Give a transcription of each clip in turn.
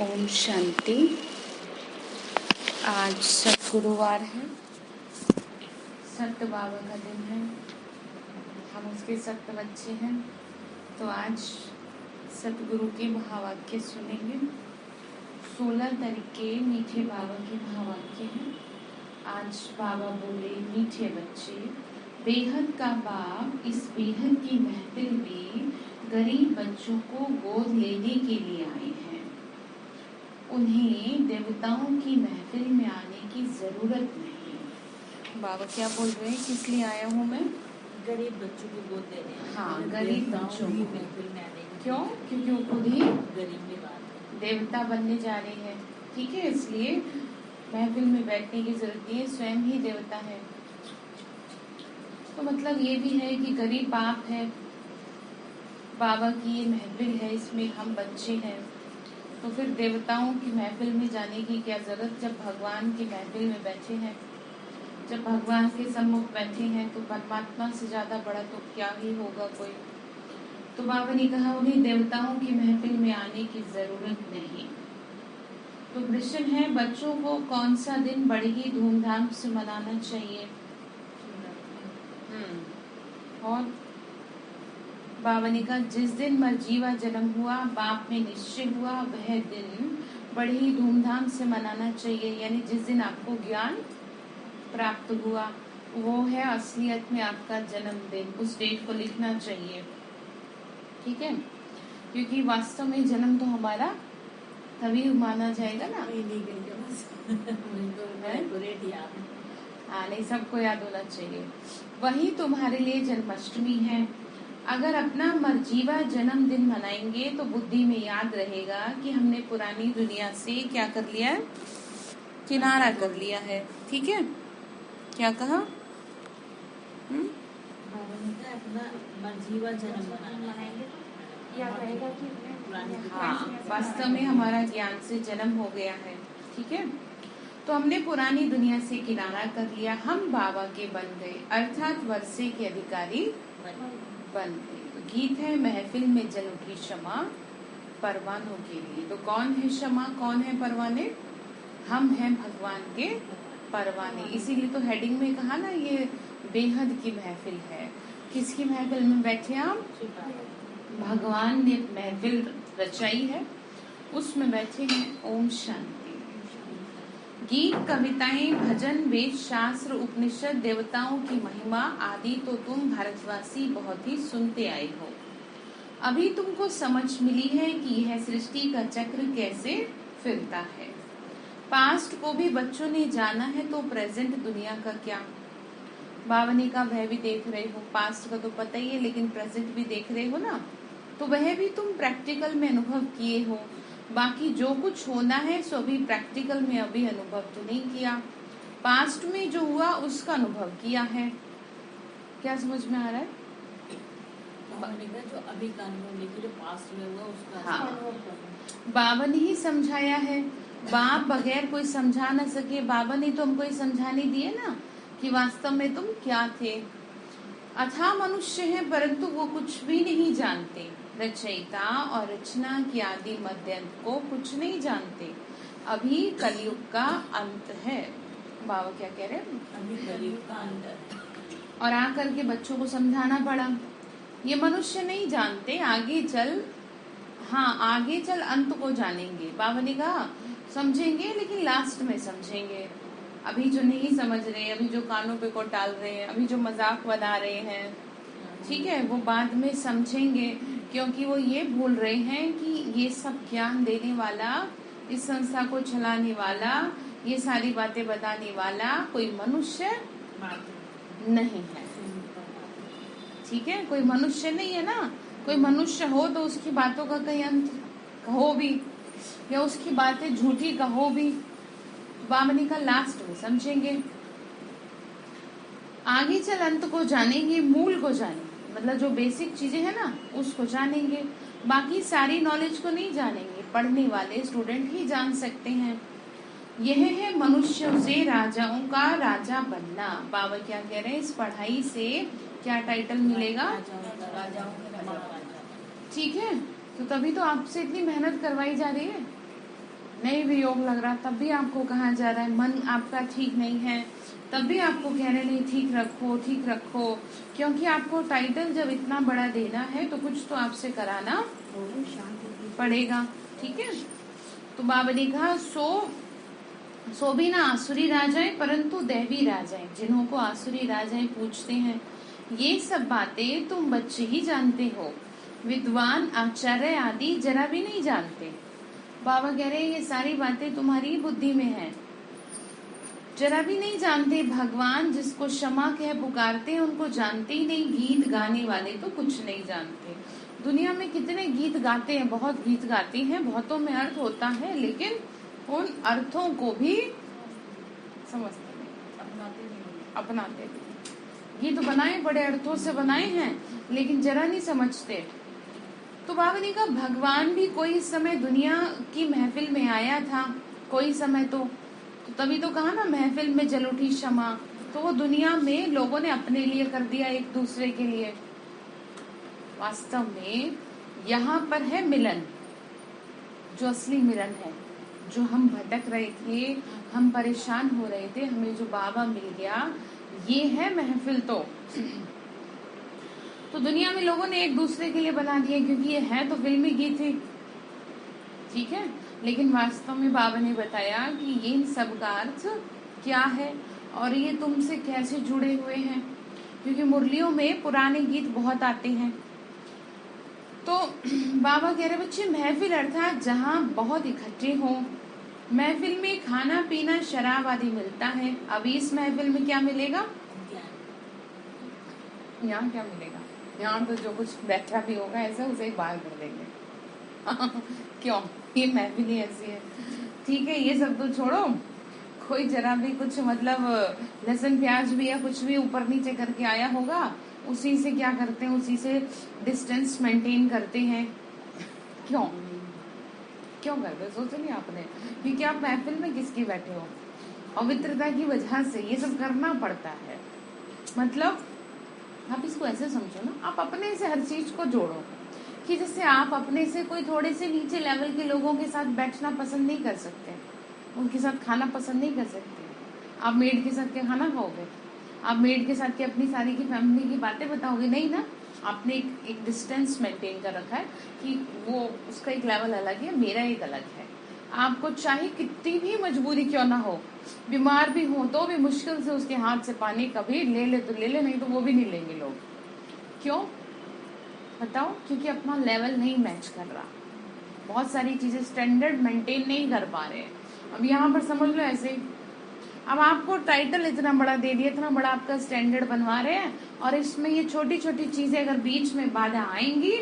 ओम शांति। आज सतगुरुवार है, सत्य बाबा का दिन है, हम उसके सत्य बच्चे हैं। तो आज सतगुरु के महावाक्य सुनेंगे। 16 तारीख के मीठे बाबा के महावाक्य हैं। आज बाबा बोले, मीठे बच्चे, बेहद का बाप इस बेहद की महफिल में गरीब बच्चों को गोद लेने के लिए आए हैं। उन्हें देवताओं की महफिल में आने की जरूरत नहीं। बाबा क्या बोल रहे हैं, किस लिए आया हूँ मैं? गरीब बच्चों को गोद लेने। हाँ, गरीब बच्चों की महफिल में आने की। क्यों? क्योंकि वो खुद ही गरीब देवता बनने जा रहे हैं। ठीक है, इसलिए महफिल में बैठने की जरूरत नहीं है, स्वयं ही देवता है। तो मतलब ये भी है कि गरीब बाप है, बाबा की ये महफिल है, इसमें हम बच्चे हैं। तो फिर देवताओं की महफिल में जाने की क्या जरूरत, जब भगवान की महफिल में बैठे हैं, जब भगवान के सम्मुख बैठे हैं, तो परमात्मा से ज्यादा बड़ा तो क्या ही होगा कोई। तो बाबा ने कहा उन्हें देवताओं की महफिल में आने की जरूरत नहीं। तो प्रश्न है, बच्चों को कौन सा दिन बड़ी ही धूमधाम से मनाना चाहिए? और बाबा ने कहा जिस दिन मर्जीवा जन्म हुआ, बाप में निश्चय हुआ, वह दिन बड़ी ही धूमधाम से मनाना चाहिए। यानी जिस दिन आपको ज्ञान प्राप्त हुआ, वो है असलियत में आपका जन्मदिन। उस डेट को लिखना चाहिए, ठीक है? क्योंकि वास्तव में जन्म तो हमारा तभी माना जाएगा ना। नहीं, सबको याद होना चाहिए। वही तुम्हारे लिए जन्माष्टमी है। अगर अपना मर्जीवा जन्मदिन मनाएंगे तो बुद्धि में याद रहेगा कि हमने पुरानी दुनिया से क्या कर लिया है, किनारा कर लिया है। ठीक है, क्या कहा? अपना मर्जीवा जन्म मनाएंगे तो याद रहेगा कि हाँ, वास्तव में हमारा ज्ञान से जन्म हो गया है। ठीक है, तो हमने पुरानी दुनिया से किनारा कर लिया, हम बाबा के बन गए, अर्थात वर्षे के अधिकारी बन गए। तो गीत है, महफिल में जल उठी क्षमा परवानों के लिए। तो कौन है क्षमा, कौन है परवाने? हम हैं भगवान के परवाने। इसीलिए तो हेडिंग में कहा ना, ये बेहद की महफिल है। किसकी महफिल में बैठे आप? भगवान ने महफिल रचाई है, उसमें बैठे हैं। ओम शांति। गीत, कविताएं, भजन, वेद, शास्त्र, उपनिषद, देवताओं की महिमा आदि तो तुम भारतवासी बहुत ही सुनते आए हो। अभी तुमको समझ मिली है कि यह सृष्टि का चक्र कैसे फिरता है। पास्ट को भी बच्चों ने जाना है, तो प्रेजेंट दुनिया का क्या? बाबा ने कहा वह भी देख रहे हो, पास्ट का तो पता ही है, लेकिन प्रेजेंट भी देख रहे हो ना, तो वह भी तुम प्रैक्टिकल में अनुभव किए हो। बाकी जो कुछ होना है सो भी प्रैक्टिकल में अभी अनुभव तो नहीं किया। पास्ट में जो हुआ उसका अनुभव किया है। क्या समझ में आ रहा है? जो अभी का अनुभव, लेकिन जो पास्ट में हुआ उसका हाँ, बाबा ने ही समझाया है। बाप बगैर कोई समझा न सके। बाबा ने तो हमको ये समझाने दिए ना कि वास्तव में तुम क्या थे। अथाह मनुष्य है, परंतु वो कुछ भी नहीं जानते। रचयिता और रचना की आदि मध्यंत को कुछ नहीं जानते। अभी कलयुग का अंत है। बाबा क्या कह रहे हैं? अभी कलयुग का अंत है। और आकर के बच्चों को समझाना पड़ा, ये मनुष्य नहीं जानते, आगे चल, हाँ आगे चल अंत को जानेंगे। बाबा ने कहा समझेंगे, लेकिन लास्ट में समझेंगे। अभी जो नहीं समझ रहे, अभी जो कानों पे को टाल रहे हैं, अभी जो मजाक बना रहे हैं, ठीक है, वो बाद में समझेंगे। क्योंकि वो ये भूल रहे हैं कि ये सब ज्ञान देने वाला, इस संस्था को चलाने वाला, ये सारी बातें बताने वाला कोई मनुष्य नहीं है। ठीक है, कोई मनुष्य नहीं है ना। कोई मनुष्य हो तो उसकी बातों का कहीं अंत कहो भी, या उसकी बातें झूठी कहो भी, बामनी का लास्ट में समझेंगे। आगे चल अंत को जानेंगे, मूल को जानेंगे, मतलब जो बेसिक चीजें हैं ना उसको जानेंगे। बाकी सारी नॉलेज को नहीं जानेंगे, पढ़ने वाले स्टूडेंट ही जान सकते हैं। यह है मनुष्यों से राजाओं का राजा बनना। बाबा क्या कह रहे हैं, इस पढ़ाई से क्या टाइटल मिलेगा? ठीक है, तो तभी तो आपसे इतनी मेहनत करवाई जा रही है। नहीं भी योग लग रहा तब भी आपको कहा जा रहा है मन आपका ठीक नहीं है, तब भी आपको कह रहे नहीं ठीक रखो ठीक रखो, क्योंकि आपको टाइटल जब इतना बड़ा देना है तो कुछ तो आपसे कराना पड़ेगा। ठीक है, तो बाबा ने कहा सो भी ना आसुरी राजाएं परंतु दैवी राजाएं, जिन्हों को आसुरी राजाएं पूछते हैं, ये सब बातें तुम बच्चे ही जानते हो, विद्वान आचार्य आदि जरा भी नहीं जानते। बाबा कह रहे हैं ये सारी बातें तुम्हारी बुद्धि में है, जरा भी नहीं जानते। भगवान जिसको क्षमा कह पुकारते हैं उनको जानते ही नहीं, गीत गाने वाले तो कुछ नहीं जानते। दुनिया में कितने गीत गाते हैं, बहुत गीत गाते हैं, बहुतों में अर्थ होता है, लेकिन उन अर्थों को भी समझते नहीं, अपनाते नहीं। गीत बनाए बड़े अर्थों से बनाए हैं, लेकिन जरा नहीं समझते। तो बाबा ने कहा भगवान भी कोई समय दुनिया की महफिल में आया था, कोई समय तो तभी तो कहा ना महफिल में जल उठी क्षमा, तो वो दुनिया में लोगों ने अपने लिए कर दिया, एक दूसरे के लिए। वास्तव में यहाँ पर है मिलन, जो असली मिलन है, जो हम भटक रहे थे, हम परेशान हो रहे थे, हमें जो बाबा मिल गया, ये है महफिल। तो दुनिया में लोगों ने एक दूसरे के लिए बना दिया, क्योंकि ये है तो फिल्मी गीत है, ठीक है, लेकिन वास्तव में बाबा ने बताया कि ये इन सब का अर्थ क्या है और ये तुमसे कैसे जुड़े हुए हैं, क्योंकि मुरलियों में पुराने गीत बहुत आते हैं। तो बाबा कह रहे बच्चे महफिल अर्थात जहाँ बहुत इकट्ठे हों, महफिल में खाना पीना शराब आदि मिलता है। अब इस महफिल में क्या मिलेगा, यहाँ क्या मिलेगा, यहाँ तो जो कुछ बैठा भी होगा ऐसा उसे ही बाहर कर देंगे क्यों, ये महफिल ही ऐसी है। ठीक है, ये सब तो छोड़ो, कोई जरा भी कुछ मतलब लहसुन प्याज भी या कुछ भी ऊपर नीचे करके आया होगा, उसी से क्या करते हैं, उसी से डिस्टेंस मेंटेन करते हैं। क्यों करते हैं, सोचा नहीं आपने, क्योंकि आप महफिल में किसकी बैठे हो, पवित्रता की वजह से ये सब करना पड़ता है। मतलब आप इसको ऐसे समझो ना, आप अपने से हर चीज को जोड़ो, कि जैसे आप अपने से कोई थोड़े से नीचे लेवल के लोगों के साथ बैठना पसंद नहीं कर सकते, उनके साथ खाना पसंद नहीं कर सकते। आप मेड के साथ क्या खाना खाओगे, आप मेड के साथ क्या अपनी सारी की फैमिली की बातें बताओगे, नहीं ना। आपने एक डिस्टेंस मेंटेन कर रखा है कि वो उसका एक लेवल अलग है, मेरा एक अलग है। आपको चाहे कितनी भी मजबूरी क्यों ना हो, बीमार भी हो तो भी मुश्किल से उसके हाथ से पानी कभी ले ले तो ले ले, नहीं तो वो भी नहीं लेंगे लोग। क्यों बताओ, क्योंकि अपना लेवल नहीं मैच कर रहा, बहुत सारी चीजें स्टैंडर्ड मेंटेन नहीं कर पा रहे हैं। अब यहाँ पर समझ लो ऐसे, अब आपको टाइटल इतना बड़ा दे दिया, इतना बड़ा आपका स्टैंडर्ड बनवा रहे हैं, और इसमें ये छोटी छोटी चीजें अगर बीच में बाधा आएंगी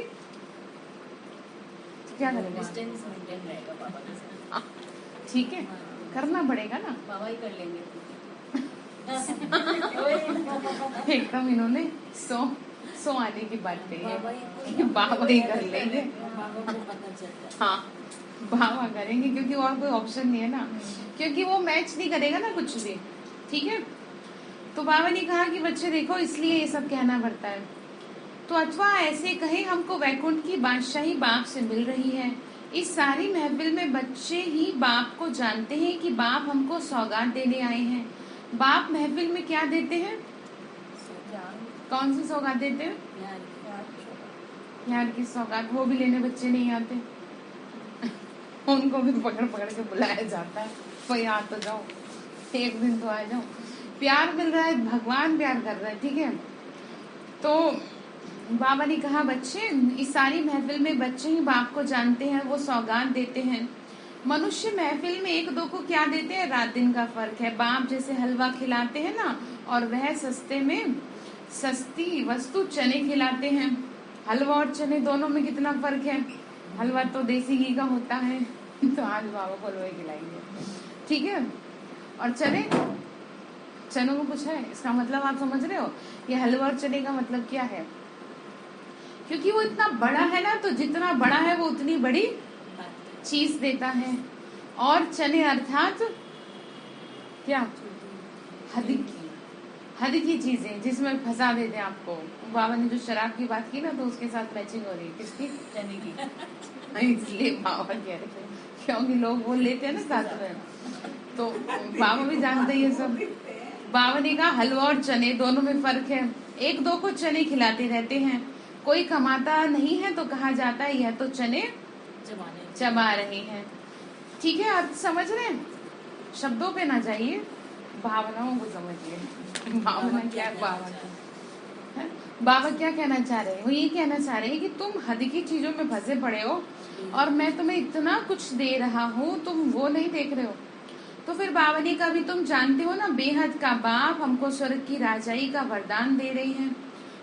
तो क्या करेंगे, डिस्टेंस मेंटेन रहेगा बाबा के साथ। ठीक है, करना पड़ेगा ना, बाबा ही कर लेंगे एकदम इन्होंने सो आने की बात कही है, बाबा ही कर लेंगे, बाबा को पता चलता। हाँ बाबा करेंगे, क्योंकि और कोई ऑप्शन नहीं है ना, क्योंकि वो मैच नहीं करेगा ना कुछ भी। ठीक है, तो बाबा ने कहा कि बच्चे देखो इसलिए ये सब कहना पड़ता है। तो अथवा ऐसे कहे हमको वैकुंठ की बादशाही बाप से मिल रही है। इस सारी महफिल में बच्चे ही बाप को जानते हैं कि बाप हमको सौगात देने आए हैं। बाप महफिल में क्या देते हैं, कौन सी सौगात देते हैं, यार की सौगात। वो भी लेने बच्चे नहीं आते उनको भी पकड़ पकड़ के बुलाया जाता है, भाई आ तो जाओ, एक दिन तो आ जाओ। प्यार मिल रहा है, भगवान प्यार कर रहा है। ठीक है, तो बाबा ने कहा बच्चे इस सारी महफिल में बच्चे ही बाप को जानते हैं, वो सौगात देते हैं। मनुष्य महफिल में एक दो को क्या देते हैं, रात दिन का फर्क है। बाप जैसे हलवा खिलाते हैं ना, और वह सस्ते में सस्ती वस्तु चने खिलाते हैं। हलवा और चने दोनों में कितना फर्क है, हलवा तो देसी घी का होता है तो आज बाबा को हलवा खिलाएंगे। ठीक है, और चनों में कुछ है, इसका मतलब आप समझ रहे हो, ये हलवा और चने का मतलब क्या है, क्योंकि वो इतना बड़ा है ना, तो जितना बड़ा है वो उतनी बड़ी चीज देता है। और चने अर्थात क्या, हद की चीजें जिसमें फंसा देते हैं आपको। बाबा ने जो शराब की बात की ना, तो उसके साथ मैचिंग हो रही है, किसकी, चने की। इसलिए बाबा कह रहे थे क्योंकि लोग वो लेते हैं ना साथ में, तो बाबा भी जानते हैं ये सब। बाबा ने कहा हलवा और चने दोनों में फर्क है। एक दो को चने खिलाते रहते हैं, कोई कमाता नहीं है तो कहा जाता है यह तो चने चबा रहे हैं। ठीक है, आप समझ रहे हैं, शब्दों पे ना जाइए, भावनाओं को समझिए। भावना क्या है? बाबा क्या कहना चाह रहे हैं? वो ये कहना चाह रहे हैं कि तुम हद की चीजों में फंसे पड़े हो और मैं तुम्हें इतना कुछ दे रहा हूँ, तुम वो नहीं देख रहे हो। तो फिर बाबा ने कहा भी तुम जानते हो ना, बेहद का बाप हमको स्वर्ग की राजाई का वरदान दे रही है।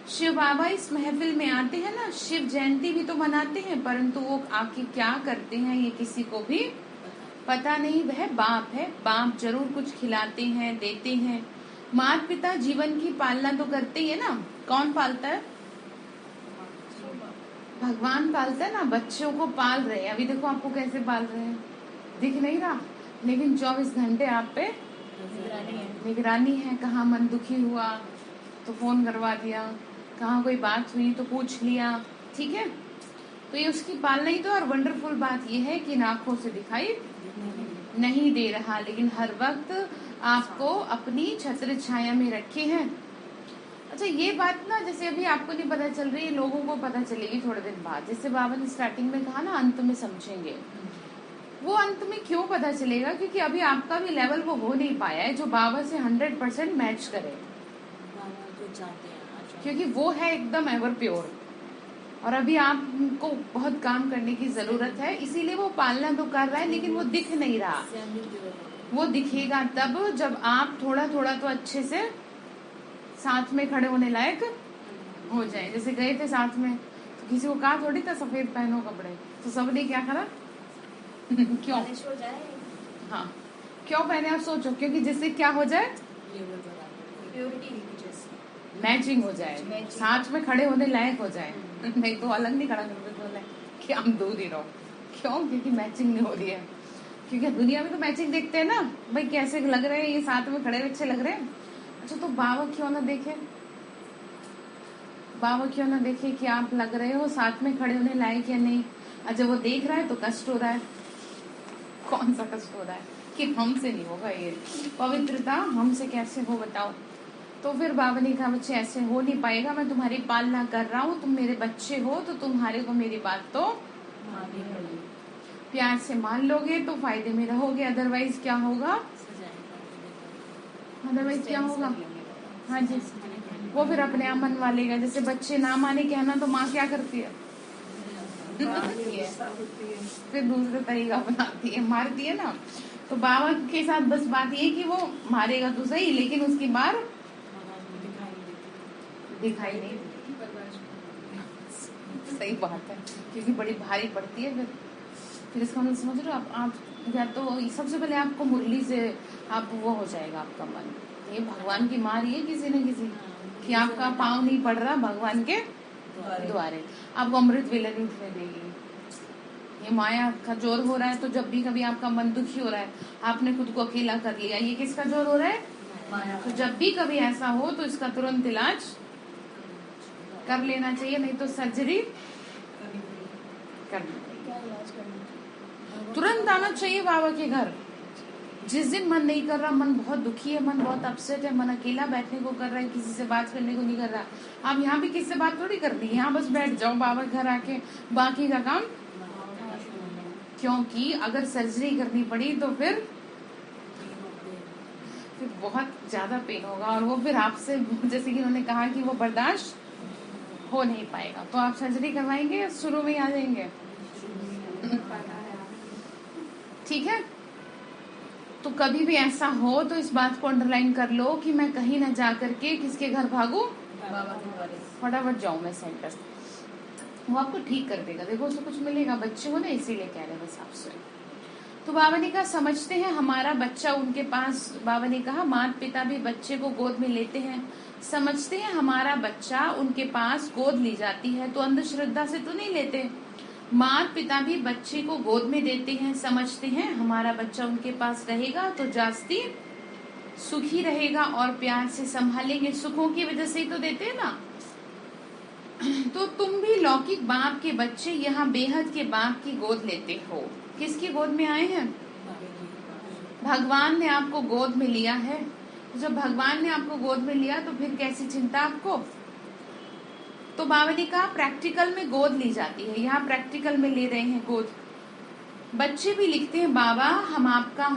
शिव बाबा इस महफिल में आते हैं ना, शिव जयंती भी तो मनाते हैं, परंतु वो आके क्या करते हैं ये किसी को भी पता नहीं। वह बाप है, बाप जरूर कुछ खिलाते हैं, देते हैं। माता पिता जीवन की पालना तो करते ही है ना। कौन पालता है? भगवान पालता है ना। बच्चों को पाल रहे हैं, अभी देखो आपको कैसे पाल रहे हैं, दिख नहीं रहा, लेकिन 24 घंटे आप पे निगरानी है। कहाँ मन दुखी हुआ तो फोन करवा दिया, कहाँ कोई बात हुई तो पूछ लिया। ठीक है, तो ये उसकी पालना ही तो। और वंडरफुल बात ये है कि आंखों से दिखाई नहीं दे रहा, लेकिन हर वक्त आपको अपनी छत्र छाया में रखे हैं। अच्छा, ये बात ना जैसे अभी आपको नहीं पता चल रही है, लोगों को पता चलेगी थोड़े दिन बाद। जैसे बाबा ने स्टार्टिंग में कहा ना, अंत में समझेंगे। वो अंत में क्यों पता चलेगा? क्योंकि अभी आपका भी लेवल वो हो नहीं पाया है जो बाबा से 100% मैच करे, क्योंकि वो है एकदम एवर प्योर। और अभी आपको बहुत काम करने की जरूरत है, इसीलिए वो पालना तो कर रहा है, लेकिन वो दिख नहीं रहा। वो दिखेगा तब जब आप थोड़ा थोड़ा तो अच्छे से साथ में खड़े होने लायक हो जाए। जैसे गए थे साथ में, तो किसी को कहा थोड़ी था सफेद पहनो कपड़े, तो सबने क्या करा? क्यों? हाँ, क्यों पहने? आप सोचो, क्योंकि जिससे क्या हो जाए, मैचिंग हो जाए, साथ में खड़े होने लायक हो जाए। नहीं तो अलग नहीं खड़ा करते, बोले कि हम दूर ही रहो। क्यों? क्योंकि मैचिंग नहीं हो रही है। क्योंकि दुनिया में तो मैचिंग देखते हैं ना, भाई कैसे लग रहे हैं ये, साथ में खड़े अच्छे लग रहे हैं। अच्छा, तो बाबा क्यों ना देखे? बाबा क्यों ना देखे कि आप लग रहे हो साथ में खड़े होने लायक या नहीं? अच्छा, वो देख रहा है तो कष्ट हो रहा है। कौन सा कष्ट हो रहा है? कि हमसे नहीं होगा ये पवित्रता, हमसे कैसे हो बताओ? तो फिर बाबा ने कहा बच्चे ऐसे हो नहीं पाएगा, मैं तुम्हारी पालना कर रहा हूँ, तुम मेरे बच्चे हो, तो तुम्हारे को मेरी बात तो प्यार से मान लोगे तो फायदे में रहोगे, अदरवाइज क्या होगा? अदरवाइज क्या होगा? हाँ जी, वो फिर अपने आप मनवा लेगा। जैसे बच्चे ना माने कहना तो माँ क्या करती है? फिर दूसरा तरीका बनाती है, मारती है ना। तो बाबा के साथ बस बात ये कि वो मारेगा तो सही, लेकिन उसकी मार दिखाई नहीं। सही बात है, क्योंकि बड़ी भारी पड़ती है। फिर इसका मतलब समझ रहे हो आप या तो सबसे पहले आपको मुरली से आप वो हो जाएगा आपका मन, ये भगवान की मार ये किसी न किसी कि आपका पाँव नहीं पड़ रहा भगवान के द्वारे, आपको अमृत वेलनी उठने देगी। ये माया का जोर हो रहा है, तो जब भी कभी आपका मन दुखी हो रहा है, आपने खुद को अकेला कर लिया, ये किसका जोर हो रहा है? माया। तो जब भी कभी ऐसा हो तो इसका तुरंत इलाज कर लेना चाहिए, नहीं तो सर्जरी करनी चाहिए। तुरंत आना चाहिए बाबा के घर। जिस दिन मन नहीं कर रहा, मन बहुत दुखी है, मन बहुत अपसेट है, मन अकेला बैठने को कर रहा है, किसी से बात करने को नहीं कर रहा, आप यहाँ भी किसी से बात थोड़ी करनी है, यहाँ बस बैठ जाओ बाबा के घर आके, बाकी का काम। क्योंकि अगर सर्जरी करनी पड़ी तो फिर बहुत ज्यादा पेन होगा, और वो फिर आपसे, जैसे कि उन्होंने कहा कि वो बर्दाश्त हो नहीं पाएगा। तो आप सर्जरी करवाएंगे या शुरू में ही आ जाएंगे? ठीक है, तो कभी भी ऐसा हो तो इस बात को अंडरलाइन कर लो कि मैं कहीं ना जा करके किसके घर भागू? फटाफट जाऊं मैं सेंटर, वो आपको ठीक कर देगा। देखो उसको कुछ मिलेगा, बच्चे हो ना, इसीलिए कह रहे बस आपसे। तो बाबा ने कहा समझते हैं हमारा बच्चा उनके पास, बाबा ने कहा माता पिता भी बच्चे को गोद में लेते हैं, समझते हैं हमारा बच्चा उनके पास गोद ली जाती है तो अंधश्रद्धा से तो नहीं लेते। माता पिता भी बच्चे को गोद में देते हैं, समझते हैं हमारा बच्चा उनके पास रहेगा तो जास्ती सुखी रहेगा और प्यार से संभालेंगे। सुखों की वजह से ही तो देते हैं ना। तो तुम भी लौकिक बाप के बच्चे यहाँ बेहद के बाप की गोद लेते हो। किसकी गोद में आए हैं? भगवान ने आपको गोद में लिया है। जब भगवान ने आपको गोद में लिया तो फिर कैसी चिंता आपको। तो बाबा ने कहा प्रैक्टिकल में गोद ली जाती है, यहाँ प्रैक्टिकल में ले रहे हैं गोद। बच्चे भी लिखते हैं बाबा हम आपका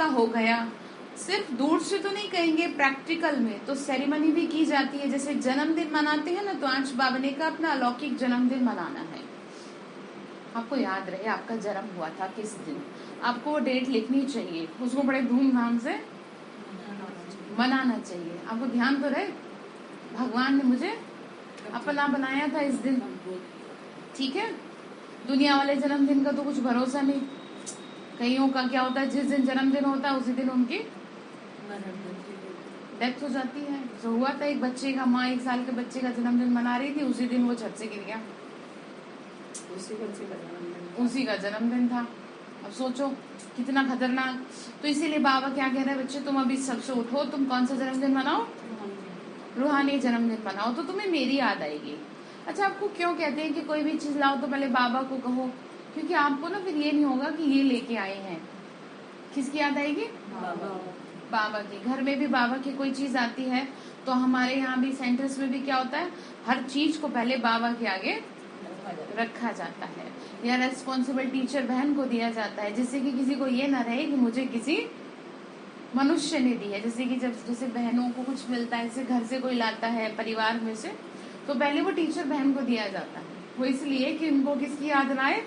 हो गया। सिर्फ दूर से तो नहीं कहेंगे, प्रैक्टिकल में तो सेरेमनी भी की जाती है। जैसे जन्मदिन मनाते हैं ना, तो आज बाबा ने कहा अपना अलौकिक जन्मदिन मनाना है। आपको याद रहे आपका जन्म हुआ था किस दिन, आपको वो डेट लिखनी चाहिए, उसको बड़े धूमधाम से मनाना चाहिए। आपको ध्यान तो रहे भगवान ने मुझे अपना बनाया था इस दिन, ठीक है। दुनिया वाले जन्मदिन का तो कुछ भरोसा नहीं। कईयों का क्या होता है, जिस दिन जन्मदिन होता है उसी दिन उनकी डेथ हो जाती है। जो हुआ था एक बच्चे का, माँ 1 साल के बच्चे का जन्मदिन मना रही थी, उसी दिन वो छत से गिर गया। उसी का जन्मदिन था। अब सोचो कितना खतरनाक। तो इसीलिए बाबा क्या कह रहे हैं, बच्चे तुम अभी सबसे उठो, तुम कौन सा जन्मदिन मनाओ? रूहानी जन्मदिन मनाओ, तो तुम्हें मेरी याद आएगी। अच्छा, आपको क्यों कहते हैं कि कोई भी चीज लाओ तो पहले बाबा को कहो? क्योंकि आपको ना फिर ये नहीं होगा कि ये लेके आए हैं। किसकी याद आएगी? बाबा की। घर में भी बाबा की कोई चीज आती है तो हमारे यहाँ भी सेंटर्स में भी क्या होता है, हर चीज को पहले बाबा के आगे रखा जाता है, या रेस्पॉन्सिबल टीचर बहन को दिया जाता है, जिससे कि किसी को ये ना रहे कि मुझे किसी मनुष्य ने दी है। जैसे कि जैसे बहनों को कुछ मिलता है, जैसे घर से कोई लाता है परिवार में से, तो पहले वो टीचर बहन को दिया जाता है। वो इसलिए कि उनको किसकी याद ना आए,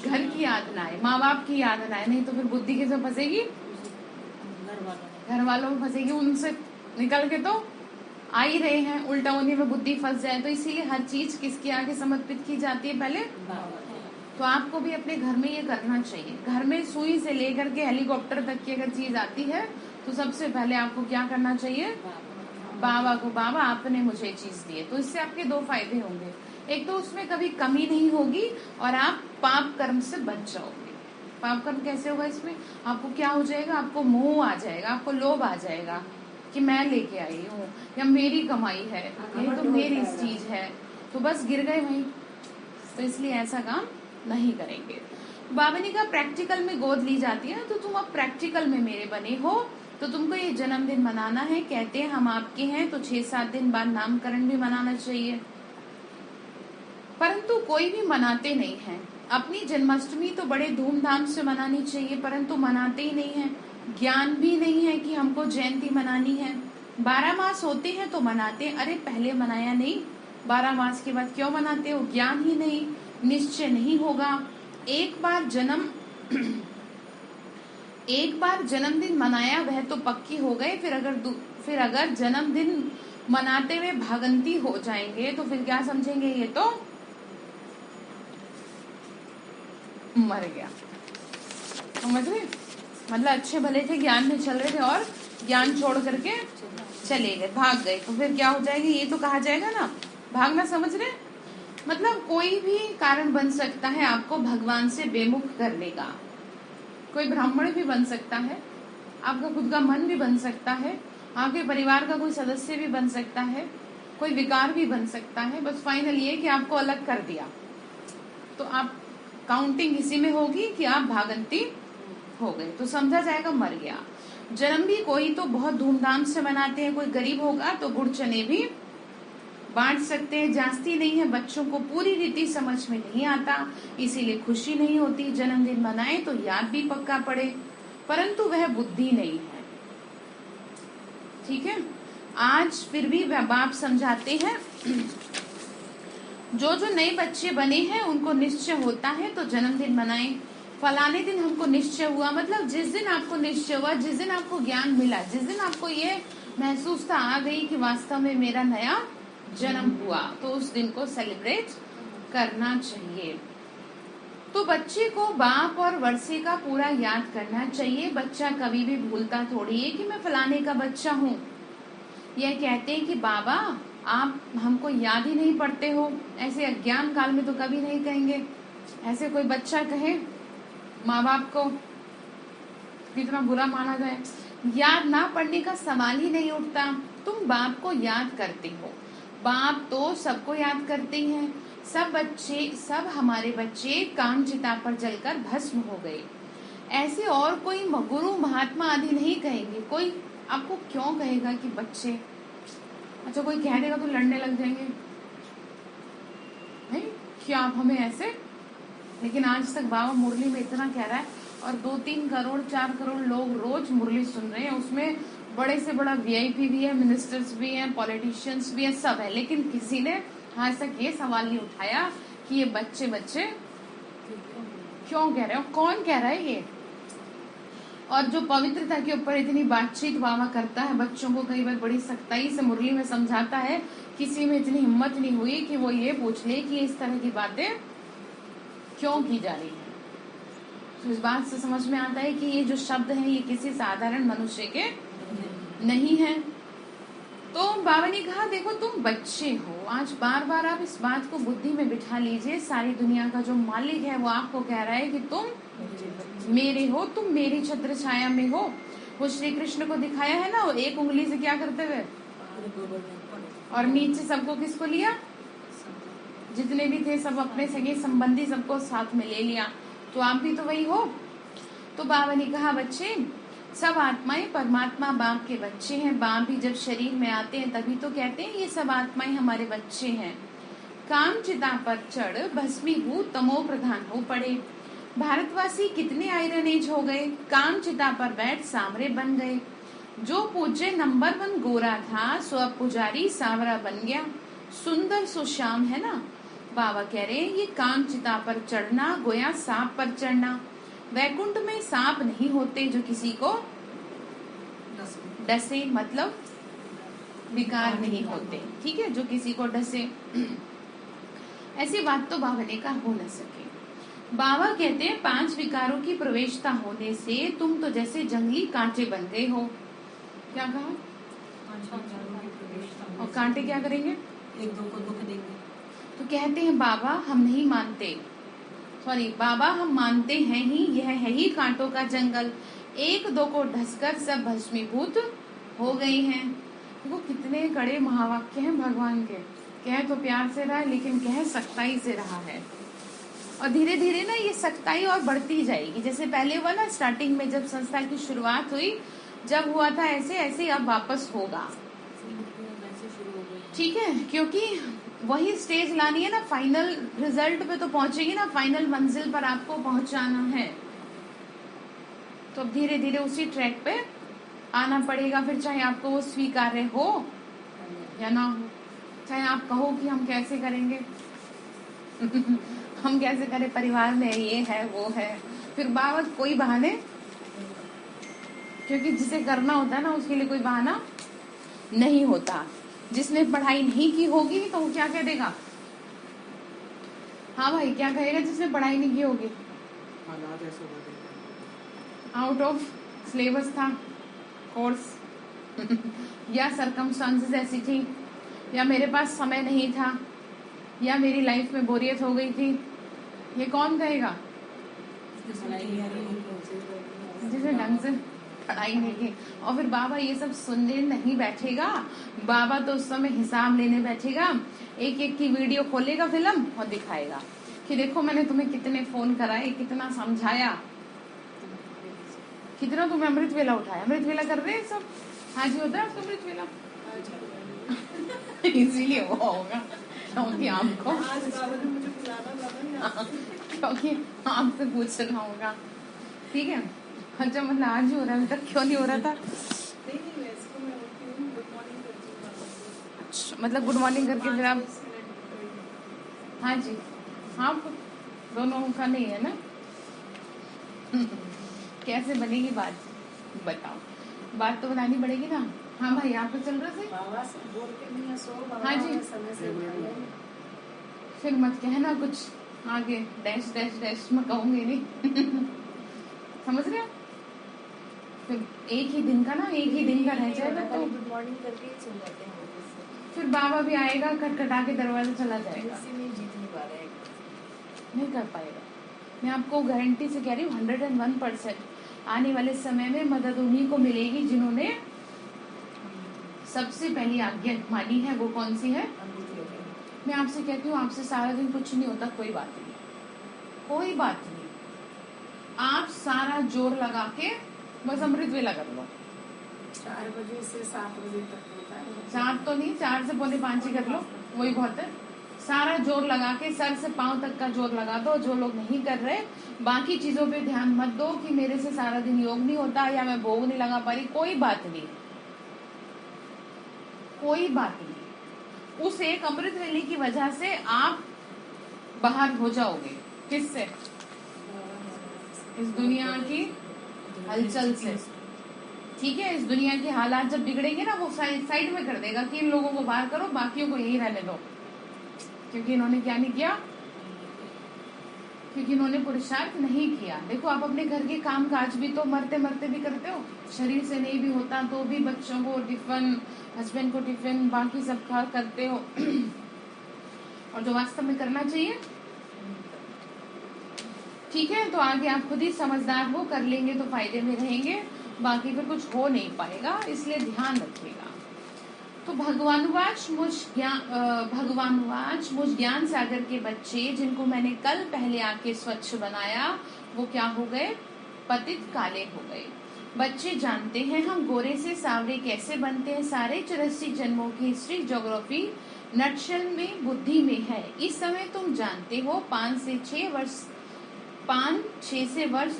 घर की याद ना आए, माँ बाप की याद ना आए। नहीं तो फिर बुद्धि कैसे फंसेगी, घर वालों में फंसेगी। उनसे निकल के तो आ ही रहे हैं, उल्टा उन्हीं में बुद्धि फंस जाए। तो इसीलिए हर चीज किसके आगे समर्पित की जाती है पहले। तो आपको भी अपने घर में ये करना चाहिए। घर में सुई से लेकर के हेलीकॉप्टर तक की अगर चीज आती है तो सबसे पहले आपको क्या करना चाहिए, बाबा को, बाबा आपने मुझे चीज दी है। तो इससे आपके 2 फायदे होंगे। एक तो उसमें कभी कमी नहीं होगी और आप पाप कर्म से बच जाओगे। पाप कर्म कैसे होगा? इसमें आपको क्या हो जाएगा, आपको मोह आ जाएगा, आपको लोभ आ जाएगा कि मैं लेके आई हूँ या मेरी कमाई है, ये तो मेरी चीज है, तो बस गिर गए वहीं। तो इसलिए ऐसा काम नहीं करेंगे। बाबा ने कहा प्रैक्टिकल में गोद ली जाती है, तो तुम अब प्रैक्टिकल में मेरे बने हो, तो तुमको ये जन्मदिन मनाना है। कहते हैं हम आपके हैं तो 6-7 दिन बाद नामकरण भी मनाना चाहिए, परंतु कोई भी मनाते नहीं है। अपनी जन्माष्टमी तो बड़े धूमधाम से मनानी चाहिए, परंतु मनाते ही नहीं है। ज्ञान भी नहीं है कि हमको जयंती मनानी है। 12 मास होते हैं तो मनाते हैं, अरे पहले मनाया नहीं, 12 मास के बाद क्यों मनाते हो? ज्ञान ही नहीं, निश्चय नहीं होगा। एक बार जन्मदिन मनाया वह तो पक्की हो गए। फिर अगर जन्मदिन मनाते हुए भागंती हो जाएंगे तो फिर क्या समझेंगे, ये तो मर गया। समझ रहे? मतलब अच्छे भले थे, ज्ञान में चल रहे थे और ज्ञान छोड़ करके चले गए, भाग गए, तो फिर क्या हो जाएगा, ये तो कहा जाएगा ना भागना। समझ रहे? मतलब कोई भी कारण बन सकता है आपको भगवान से बेमुख करने का। कोई ब्राह्मण भी बन सकता है, आपका खुद का मन भी बन सकता है, आपके परिवार का कोई सदस्य भी बन सकता है, कोई विकार भी बन सकता है। बस फाइनल ये कि आपको अलग कर दिया तो आप काउंटिंग इसी में होगी कि आप भागंती हो गए, तो समझा जाएगा मर गया। जन्म भी कोई तो बहुत धूमधाम से मनाते हैं, कोई गरीब होगा तो गुड़ चने भी बांट सकते हैं। जास्ती नहीं है, बच्चों को पूरी रीति समझ में नहीं आता, इसीलिए खुशी नहीं होती। जन्मदिन मनाए तो याद भी पक्का पड़े, परंतु वह बुद्धि नहीं है। ठीक है, आज फिर भी बाप समझाते हैं, जो नए बच्चे बने हैं उनको निश्चय होता है तो जन्मदिन मनाएं। फलाने दिन हमको निश्चय हुआ, मतलब जिस दिन आपको निश्चय हुआ, जिस दिन आपको ज्ञान मिला, जिस दिन आपको ये महसूसता आ गई कि वास्तव में मेरा नया जन्म हुआ, तो उस दिन को सेलिब्रेट करना चाहिए। तो बच्चे को बाप और वर्षे का पूरा याद करना चाहिए। बच्चा कभी भी भूलता थोड़ी है कि मैं फलाने का बच्चा हूँ। यह कहते हैं कि बाबा आप हमको याद ही नहीं पड़ते हो, ऐसे अज्ञान काल में तो कभी नहीं कहेंगे। ऐसे कोई बच्चा कहे माँ बाप को, कितना बुरा माना जाए। याद ना पड़ने का सवाल ही नहीं उठता। तुम बाप को याद करते हो, बाप तो सबको याद करते हैं। सब हमारे बच्चे काम चिता पर जलकर भस्म हो गए। ऐसे और कोई गुरु महात्मा आदि नहीं कहेंगे। कोई आपको क्यों कहेगा कि बच्चे? अच्छा, कोई कह देगा तो लड़ने लग जाएंगे, नहीं क्या आप हमें ऐसे? लेकिन आज तक बाबा मुरली में इतना कह रहा है, और 2-3 करोड़ 4 करोड़ लोग रोज मुरली सुन रहे हैं। उसमें बड़े से बड़ा VIP भी है, मिनिस्टर्स भी हैं, पॉलिटिशियंस भी हैं, सब है। लेकिन किसी ने आज तक ये सवाल नहीं उठाया कि ये बच्चे बच्चे क्यों कह रहे हो, कौन कह रहा है ये? और जो पवित्रता के ऊपर इतनी बातचीत बाबा करता है, बच्चों को कई बार बड़ी सख्ताई से मुरली में समझाता है, किसी में इतनी हिम्मत नहीं हुई कि वो ये पूछ ले कि इस तरह की बातें क्यों की जा रही है। तो इस बात से समझ में आता है कि ये जो शब्द है ये किसी साधारण मनुष्य के नहीं है। तो बाबा ने कहा, देखो तुम बच्चे हो। आज बार बार आप इस बात को बुद्धि में बिठा लीजिए, सारी दुनिया का जो मालिक है वो आपको कह रहा है कि तुम मेरे हो, तुम मेरी छत्र छाया में हो। वो श्री कृष्ण को दिखाया है ना, वो एक उंगली से क्या करते हुए, और नीचे सबको किसको लिया? जितने भी थे सब अपने सगे संबंधी सबको साथ में ले लिया। तो आप भी तो वही हो। तो बाबा ने कहा, बच्चे सब आत्माएं परमात्मा बाप के बच्चे हैं। बाप भी जब शरीर में आते हैं तभी तो कहते हैं ये सब आत्माएं हमारे बच्चे हैं। काम चिता पर चढ़ भस्मीभूत तमो प्रधान हो पड़े। भारतवासी कितने आयरन एज हो गए, काम चिता पर बैठ सांवरे बन गए। जो पूज्य नंबर 1 गोरा था सो अब पुजारी सांवरा बन गया। सुंदर सुश्याम है ना। बाबा कह रहे हैं ये काम चिता पर चढ़ना गोया सांप पर चढ़ना। वैकुंठ में सांप नहीं होते जो किसी को डसे, मतलब विकार नहीं होते, ठीक है, जो किसी को डसे। ऐसी बात तो बाबा ने कहा हो न सके। बाबा कहते हैं 5 विकारों की प्रवेशता होने से तुम तो जैसे जंगली कांटे बन गए हो। क्या कहा? और कांटे क्या करेंगे? एक दो को दुख देंगे। तो कहते हैं बाबा हम नहीं मानते, सॉरी बाबा हम मानते हैं ही, यह है ही कांटों का जंगल। 1-2 को ढसकर सब भस्मीभूत हो गए हैं। देखो कितने कड़े महावाक्य हैं भगवान के। कह तो प्यार से रहा है लेकिन कह सख्ताई से रहा है। और धीरे धीरे ना ये सख्ताई और बढ़ती जाएगी। जैसे पहले हुआ ना स्टार्टिंग में जब संस्था की शुरुआत हुई, जब हुआ था ऐसे ऐसे अब वापस होगा, ठीक है, क्योंकि वही स्टेज लानी है ना, फाइनल रिजल्ट पे तो पहुंचेगी ना, फाइनल मंजिल पर आपको पहुंचाना है। तो अब धीरे धीरे उसी ट्रैक पे आना पड़ेगा। फिर चाहे आपको वो स्वीकार्य हो या ना हो, चाहे आप कहो कि हम कैसे करेंगे हम कैसे करें, परिवार में ये है वो है, फिर बाबा कोई बहाने, क्योंकि जिसे करना होता है ना उसके लिए कोई बहाना नहीं होता। जिसने पढ़ाई नहीं की होगी तो वो क्या कह देगा? हाँ भाई क्या कहेगा जिसने पढ़ाई नहीं की होगी? आउट ऑफ सिलेबस था कोर्स या सरकमस्टांसेस ऐसी थी, या मेरे पास समय नहीं था, या मेरी लाइफ में बोरियत हो गई थी, ये कौन कहेगा? जिसे ढंग से पढ़ाई नहीं की। और फिर बाबा ये सब सुनने नहीं बैठेगा, बाबा तो उस समय हिसाब लेने बैठेगा। एक एक की वीडियो खोलेगा फिल्म और दिखाएगा कि देखो मैंने तुम्हें कितने फोन कराए, कितना समझाया, कितना तुम्हें अमृत वेला उठाया। अमृत वेला कर रहे हैं सब? हाँ जी होता है आपका अमृत वेला इसीलिए वो होगा क्योंकि आपको क्योंकि आपसे पूछना होगा, ठीक है। अच्छा मतलब आज ही हो रहा है, अभी तक क्यों नहीं हो रहा था? अच्छा मतलब गुड मॉर्निंग करके फिर आप, हाँ जी, आप दोनों का नहीं है ना कैसे बनेगी बात बताओ? बात तो बनानी पड़ेगी ना। हाँ भाई यहाँ पे चल रहा है। हाँ जी फिर मत कहना कुछ आगे डैश डैश डैश मैं कहूंगी नहीं समझ रहे हो? फिर एक ही दिन का ना, एक ही दिन का रह जाएगा तो गुड मॉर्निंग करके ही चल जाते हैं। फिर बाबा भी आएगा खटखटा के दरवाजा चला जाएगा, नहीं जीत नहीं पा रहे, नहीं कर पाएगा। मैं आपको गारंटी से कह रही हूँ 101% आने वाले समय में मदद उन्हीं को मिलेगी जिन्होंने सबसे पहली आज्ञा मानी है। वो कौन सी है? मैं आपसे कहती हूँ आपसे सारा दिन कुछ नहीं होता, कोई बात नहीं, कोई बात नहीं, आप सारा जोर लगा के बस अमृत वेला कर लो। 4 बजे से 7 बजे तक होता है। 7 तो नहीं, 4 से पौने 5 ही कर लो, वही बहुत है। सारा जोर लगा के सर से पांव तक का जोर लगा दो। जो लोग नहीं कर रहे, बाकी चीजों पे ध्यान मत दो कि मेरे से सारा दिन योग नहीं होता या मैं भोग नहीं लगा पा रही, कोई बात नहीं, कोई बात नहीं। उस एक अमृत वेले की वजह से आप बाहर हो जाओगे। किससे? इस दुनिया की हलचल से। ठीक है, इस दुनिया के हालात जब बिगड़ेंगे ना, वो साइड में कर देगा कि इन लोगों को बाहर करो, बाकियों को यही रहने दो, क्योंकि इन्होंने क्या नहीं किया, क्योंकि इन्होंने पुरुषार्थ नहीं किया। देखो, आप अपने घर के काम काज भी तो मरते मरते भी करते हो, शरीर से नहीं भी होता तो भी बच्चों को टिफिन, हस्बैंड को टिफिन, बाकी सब खा करते हो और जो वास्तव में करना चाहिए। ठीक है, तो आगे आप खुद ही समझदार हो, कर लेंगे तो फायदे में रहेंगे, बाकी फिर कुछ हो नहीं पाएगा, इसलिए ध्यान रखिएगा। तो भगवानुवाच मुझ ज्ञान सागर के बच्चे जिनको मैंने कल पहले आके स्वच्छ बनाया, वो क्या हो गए? पतित काले हो गए। बच्चे जानते हैं हम गोरे से सावरे कैसे बनते हैं। सारे 84 जन्मों की हिस्ट्री, ज्योग्राफी नटशेल में बुद्धि में है। इस समय तुम जानते हो 5 से 6 वर्ष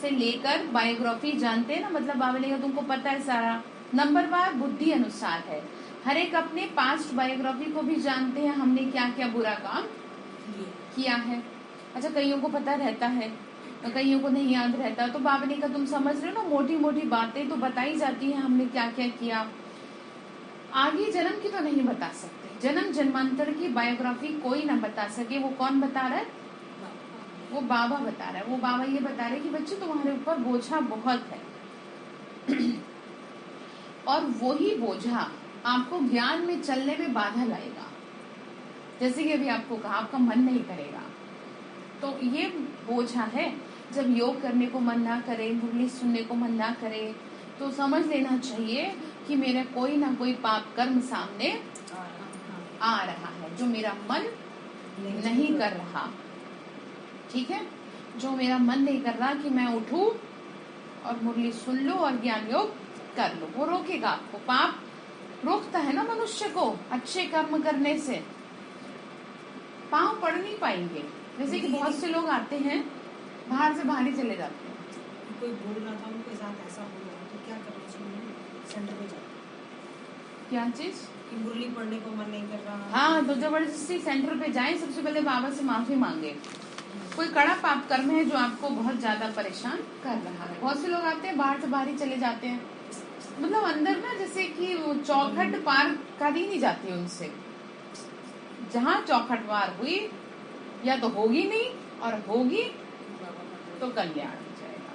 से लेकर बायोग्राफी जानते हैं ना, मतलब बाबा ने कहा तुमको पता है सारा, नंबरवार बुद्धि अनुसार है। हर एक अपने पास्ट बायोग्राफी को भी जानते हैं, हमने क्या क्या बुरा काम किया है। अच्छा, कईयों को पता रहता है, कईयों को नहीं याद रहता, तो बाबा ने कहा तुम समझ रहे हो ना, मोटी मोटी बातें तो बताई जाती है हमने क्या क्या किया। आगे जन्म की तो नहीं बता सकते, जन्म जन्मांतर की बायोग्राफी कोई ना बता सके। वो कौन बता रहा है? वो बाबा बता रहा है। वो बाबा ये बता रहे कि बच्चे तुम्हारे ऊपर बोझा बहुत है और वही बोझा आपको ज्ञान में चलने में बाधा लाएगा। जैसे कि अभी आपको कहा, आपका मन नहीं करेगा, तो ये बोझा है। जब योग करने को मन ना करे, मुरली सुनने को मन ना करे, तो समझ लेना चाहिए कि मेरा कोई ना कोई पाप कर्म सामने आ रहा है, जो मेरा मन नहीं कर रहा। ठीक है, जो मेरा मन नहीं कर रहा कि मैं उठूं और मुरली सुन लो और ज्ञान योग कर लो, वो रोकेगा आपको। पाप रोकता है ना मनुष्य को अच्छे कर्म करने से, पांव पड़ नहीं पाएंगे। जैसे कि बहुत से लोग आते हैं, बाहर से बाहर ही चले जाते हैं। कोई बोल रहा था उनके साथ ऐसा हो रहा, तो क्या करना चाहिए? सेंटर पे जाओ। क्या चीज? कि मुरली पढ़ने को मन नहीं कर रहा। हाँ, तो जबरदस्ती सेंटर पे जाए, सबसे पहले बाबा से माफी मांगे। कोई कड़ा पाप कर्म है जो आपको बहुत ज्यादा परेशान कर रहा है। बहुत से लोग आते हैं, बाहर से बाहर ही चले जाते हैं, मतलब अंदर ना जैसे कि वो चौखट पार कर ही नहीं जाती उनसे। जहाँ चौखट पार हुई, या तो होगी नहीं, और होगी तो कल्याण हो जाएगा।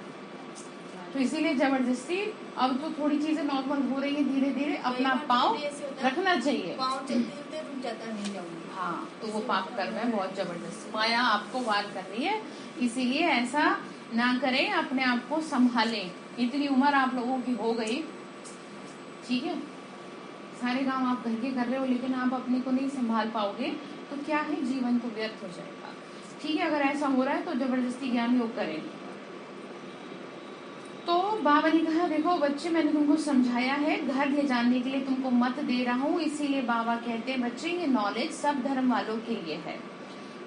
तो इसीलिए जबरदस्ती, अब तो थोड़ी चीजें नॉर्मल हो रही है धीरे धीरे, अपना पाँव रखना चाहिए। पाँव चलते रुक जाता, नहीं जाऊंगी। हाँ, तो वो पाप कर्म है बहुत जबरदस्त, माया आपको वार कर रही है, इसीलिए ऐसा ना करें, अपने आप को संभालें। इतनी उम्र आप लोगों की हो गई, ठीक है, सारे काम आप घर के कर रहे हो, लेकिन आप अपने को नहीं संभाल पाओगे तो क्या है, जीवन तो व्यर्थ हो जाएगा। ठीक है, अगर ऐसा हो रहा है तो जबरदस्ती ज्ञान योग करें। तो बाबा ने कहा, देखो बच्चे, मैंने तुमको समझाया है, घर ले जाने के लिए तुमको मत दे रहा हूँ। इसीलिए बाबा कहते हैं बच्चे, ये नॉलेज सब धर्म वालों के लिए है।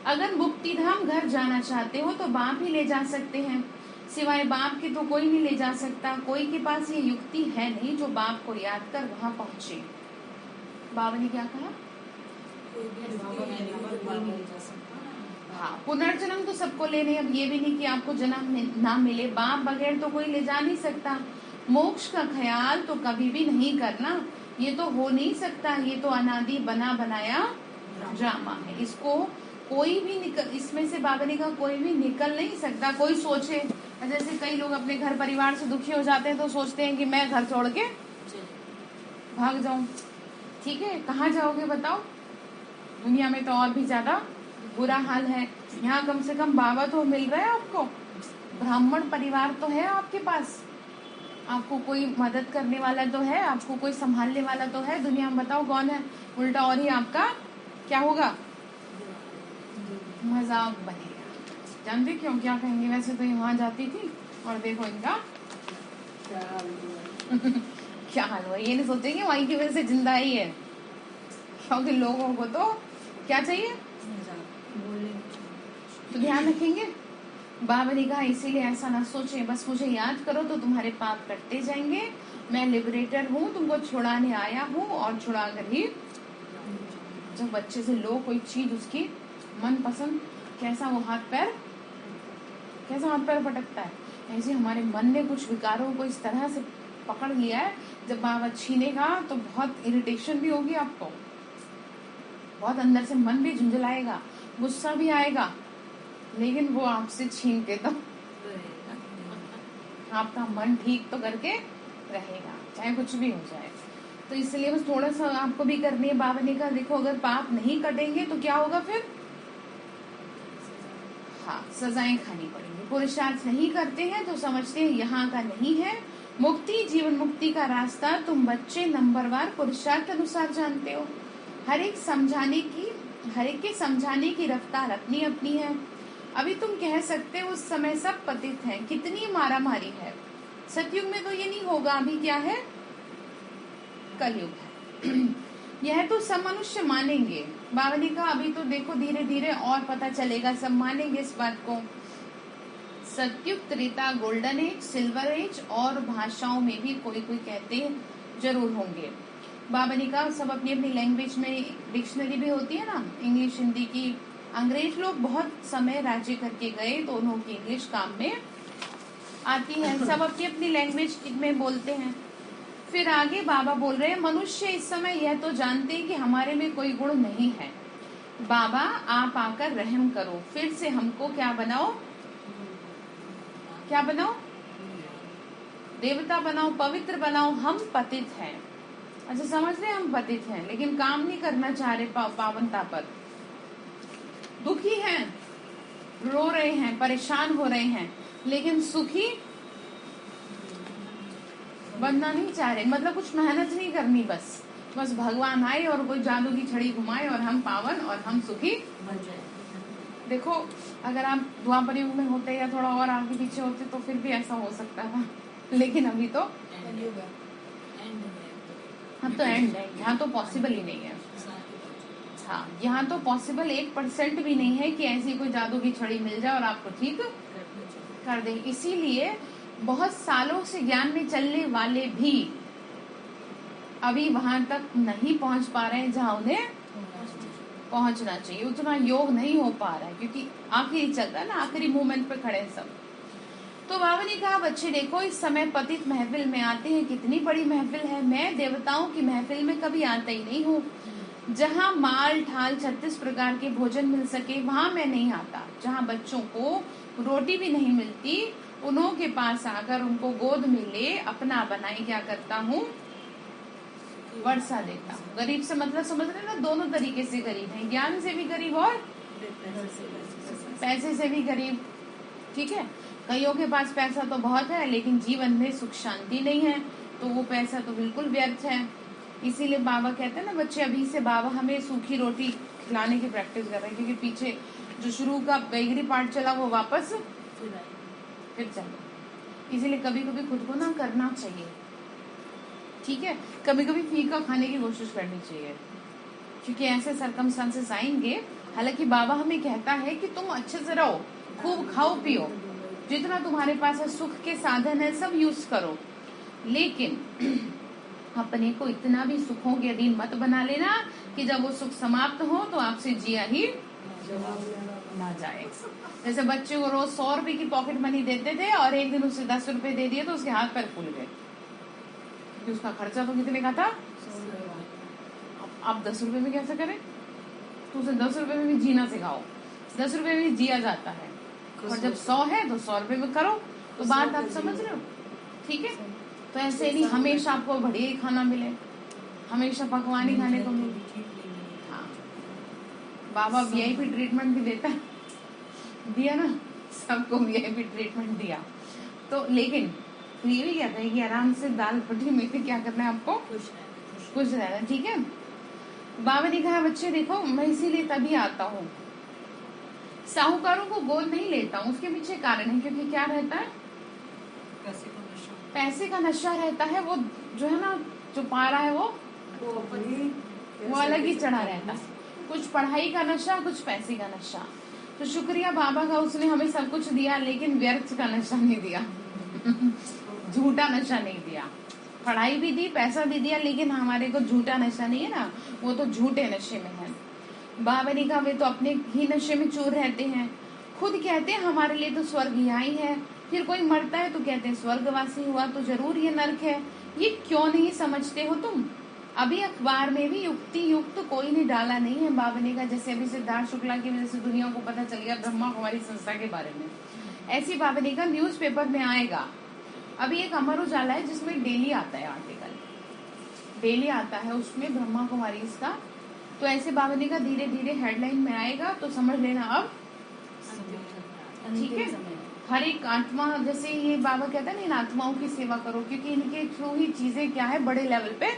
अगर मुक्ति धाम घर जाना चाहते हो तो बाप ही ले जा सकते हैं, सिवाय बाप के तो कोई नहीं ले जा सकता। कोई के पास ये युक्ति है नहीं जो बाप को याद कर वहां पहुंचे। बाबा ने क्या कहा? हाँ, पुनर्जन्म तो सबको लेने, अब ये भी नहीं कि आपको जन्म ना मिले, बाप बगैर तो कोई ले जा नहीं सकता। मोक्ष का ख्याल तो कभी भी नहीं करना, ये तो हो नहीं सकता, ये तो अनादि बना बनाया ड्रामा है। इसको कोई भी निकल, इसमें से बाबा ने कहा कोई भी निकल नहीं सकता। कोई सोचे, जैसे कई लोग अपने घर परिवार से दुखी हो जाते हैं तो सोचते हैं कि मैं घर छोड़ के भाग जाऊं। ठीक है, कहाँ जाओगे बताओ? दुनिया में तो और भी ज्यादा बुरा हाल है। यहाँ कम से कम बाबा तो मिल रहा है आपको, ब्राह्मण परिवार तो है आपके पास, आपको कोई मदद करने वाला तो है, आपको कोई संभालने वाला तो है। दुनिया में बताओ कौन है? उल्टा और ही आपका क्या होगा, मजाक बनेगा। जानते क्यों क्या कहेंगे? वैसे तो ये वहां जाती थी और देखो इनका क्या हाल हुआ। ये नहीं सोचेंगे वहीं की वजह से जिंदा ही है, क्योंकि लोगों को तो क्या चाहिए, तो ध्यान रखेंगे। बाबा ने कहा इसीलिए ऐसा ना सोचे, बस मुझे याद करो तो तुम्हारे पाप कटते जाएंगे। मैं लिबरेटर हूँ, तुमको छुड़ाने आया हूँ और छुड़ा कर ही। जब बच्चे से लो कोई चीज उसकी मन पसंद, कैसा वो हाथ पैर पटकता है, ऐसे हमारे मन ने कुछ विकारों को इस तरह से पकड़ लिया है, जब बाबा छीनेगा तो बहुत इरिटेशन भी होगी आपको, बहुत अंदर से मन भी झुंझलाएगा, गुस्सा भी आएगा, लेकिन वो आपसे छीन के तो आपका मन ठीक तो करके रहेगा, चाहे कुछ भी हो जाए। तो इसलिए बस थोड़ा सा आपको भी करनी है। बाबा ने कहा देखो अगर पाप नहीं कटेंगे तो क्या होगा फिर, हाँ सजाएं खानी पड़ेंगी। पुरुषार्थ नहीं करते हैं तो समझते हैं यहाँ का नहीं है मुक्ति, जीवन मुक्ति का रास्ता तुम बच्चे नंबरवार पुरुषार्थ अनुसार जानते हो। हर एक के समझाने की रफ्तार अपनी अपनी है। अभी तुम कह सकते हो उस समय सब पतित हैं, कितनी मारा मारी है। सतयुग में तो ये नहीं होगा, अभी क्या है, कलयुग है। यह तो सब मनुष्य मानेंगे। बाबा ने कहा अभी तो देखो धीरे धीरे और पता चलेगा, सब मानेंगे इस बात को। Satyug, Treta, golden age, silver age और भाषाओं में भी कोई कोई कहते जरूर होंगे। बाबा ने कहा सब अपनी अपनी लैंग्वेज में, डिक्शनरी भी होती है ना इंग्लिश हिंदी की। अंग्रेज लोग बहुत समय राज्य करके गए तो उन्होंने इंग्लिश काम में आती है, सब अपनी अपनी लैंग्वेज में बोलते हैं। फिर आगे बाबा बोल रहे हैं मनुष्य इस समय यह तो जानते हैं कि हमारे में कोई गुण नहीं है। बाबा आप आकर रहम करो, फिर से हमको क्या बनाओ, देवता बनाओ, पवित्र बनाओ। हम पतित हैं, अच्छा समझ रहे हम पतित हैं, लेकिन काम नहीं करना चाह रहे पावनता पर। दुखी हैं, रो रहे हैं, परेशान हो रहे हैं, लेकिन सुखी बनना नहीं चाह रहे, मतलब कुछ मेहनत नहीं करनी, बस भगवान आए और कोई जादू की छड़ी घुमाए और हम पावन और हम सुखी बन जाए। देखो अगर आप द्वापर युग में होते या थोड़ा और आगे पीछे होते तो फिर भी ऐसा हो सकता था, लेकिन अभी तो अब तो एंड है, यहाँ तो पॉसिबल ही नहीं है। हाँ यहाँ तो पॉसिबल 1% भी नहीं है कि ऐसी कोई जादू की छड़ी मिल जाए और आपको ठीक कर दे। इसीलिए बहुत सालों से ज्ञान में चलने वाले भी अभी वहां तक नहीं पहुंच पा रहे हैं जहां उन्हें पहुंचना चाहिए, उतना योग नहीं हो पा रहा है, क्योंकि आखिरी चल रहा है ना, आखिरी मोमेंट पे खड़े हैं सब। तो बाबा ने कहा बच्चे देखो इस समय पतित महफिल में आते हैं, कितनी बड़ी महफिल है। मैं देवताओं की महफिल में कभी आता ही नहीं हूँ। जहाँ माल ठाल 36 प्रकार के भोजन मिल सके वहां मैं नहीं आता। जहाँ बच्चों को रोटी भी नहीं मिलती उन्हों के पास आकर उनको गोद में ले अपना बनाए क्या करता हूँ, वर्षा देता हूँ। गरीब से मतलब समझ रहे ना, दोनों तरीके से गरीब है, ज्ञान से भी गरीब और पैसे से भी गरीब। ठीक है, कईयों के पास पैसा तो बहुत है लेकिन जीवन में सुख शांति नहीं है, तो वो पैसा तो बिल्कुल व्यर्थ है। इसीलिए बाबा कहते हैं ना बच्चे अभी से बाबा हमें सूखी रोटी खिलाने की प्रैक्टिस कर रहे हैं, क्योंकि पीछे जो शुरू का बेगरी पार्ट चला वो वापस फिर चलो। इसीलिए कभी कभी खुद को ना करना चाहिए, ठीक है, कभी कभी फीका खाने की कोशिश करनी चाहिए, क्योंकि ऐसे सरकमस्टांसेस आएंगे। हालांकि बाबा हमें कहता है कि तुम अच्छे से रहो, खूब खाओ पियो, जितना तुम्हारे पास है सुख के साधन है सब यूज करो, लेकिन अपने को इतना भी सुखों के अधीन मत बना लेना कि जब वो सुख समाप्त हो तो आपसे जिया ही ना जाए। जैसे बच्चे को रोज 100 रुपए की पॉकेट मनी देते थे और एक दिन उसे 10 रुपए दे दिए तो उसके हाथ पैर फूल गए, क्योंकि उसका खर्चा तो कितने का था। अब 10 रुपए में कैसे करें, तो उसे 10 रुपए में भी जीना सिखाओ। 10 रुपए में जिया जाता है, और जब 100 है तो 100 रुपए में करो। तो बात आप समझ रहे हो, ठीक है। तो ऐसे नहीं हमेशा आपको बढ़िया ही खाना मिले, हमेशा पकवान ही खाने को मिले। हाँ, बाबा वीआईपी ट्रीटमेंट भी देता है, दिया ना, सबको वीआईपी ट्रीटमेंट दिया। तो लेकिन ये भी कहता है कि आराम से दाल रोटी में से क्या करना है आपको, खुश रहना, ठीक है। बाबा ने कहा बच्चे देखो मैं इसीलिए तभी आता हूँ, साहूकारों को गोद नहीं लेता हूँ, उसके पीछे कारण है, क्योंकि क्या रहता है, पैसे का नशा रहता है। वो जो है ना, जो पारा है वो अलग ही चढ़ा रहता है। कुछ पढ़ाई का नशा, कुछ पैसे का नशा। तो शुक्रिया बाबा का, उसने हमें सब कुछ दिया, लेकिन व्यर्थ का नशा नहीं दिया झूठा नशा नहीं दिया। पढ़ाई भी दी, पैसा भी दिया, लेकिन हमारे को झूठा नशा नहीं है ना, वो तो झूठे नशे में है। बाबा ने कहा वे तो अपने ही नशे में चूर रहते हैं। खुद कहते हैं हमारे लिए तो स्वर्ग यहाँ ही है, फिर कोई मरता है तो कहते हैं स्वर्गवासी हुआ, तो जरूर ये नर्क है। ये क्यों नहीं समझते हो तुम? अभी अखबार में भी युक्ति युक्त कोई ने डाला नहीं है। बाबा ने कहा जैसे अभी सिद्धार्थ शुक्ला की वजह से दुनिया को पता चल गया ब्रह्मा कुमारी संस्था के बारे में, ऐसी बाबा ने कहा न्यूज़पेपर में आएगा। अभी एक अमर उजाला है जिसमें डेली आता है आर्टिकल, डेली आता है उसमें ब्रह्मा कुमारी इसका। तो ऐसे बाबा ने कहा धीरे धीरे हेडलाइन में आएगा, तो समझ लेना अब ठीक है। हर एक आत्मा, जैसे ये बाबा कहता है ना, इन आत्माओं की सेवा करो, क्योंकि इनके थ्रू ही चीजें क्या है बड़े लेवल पे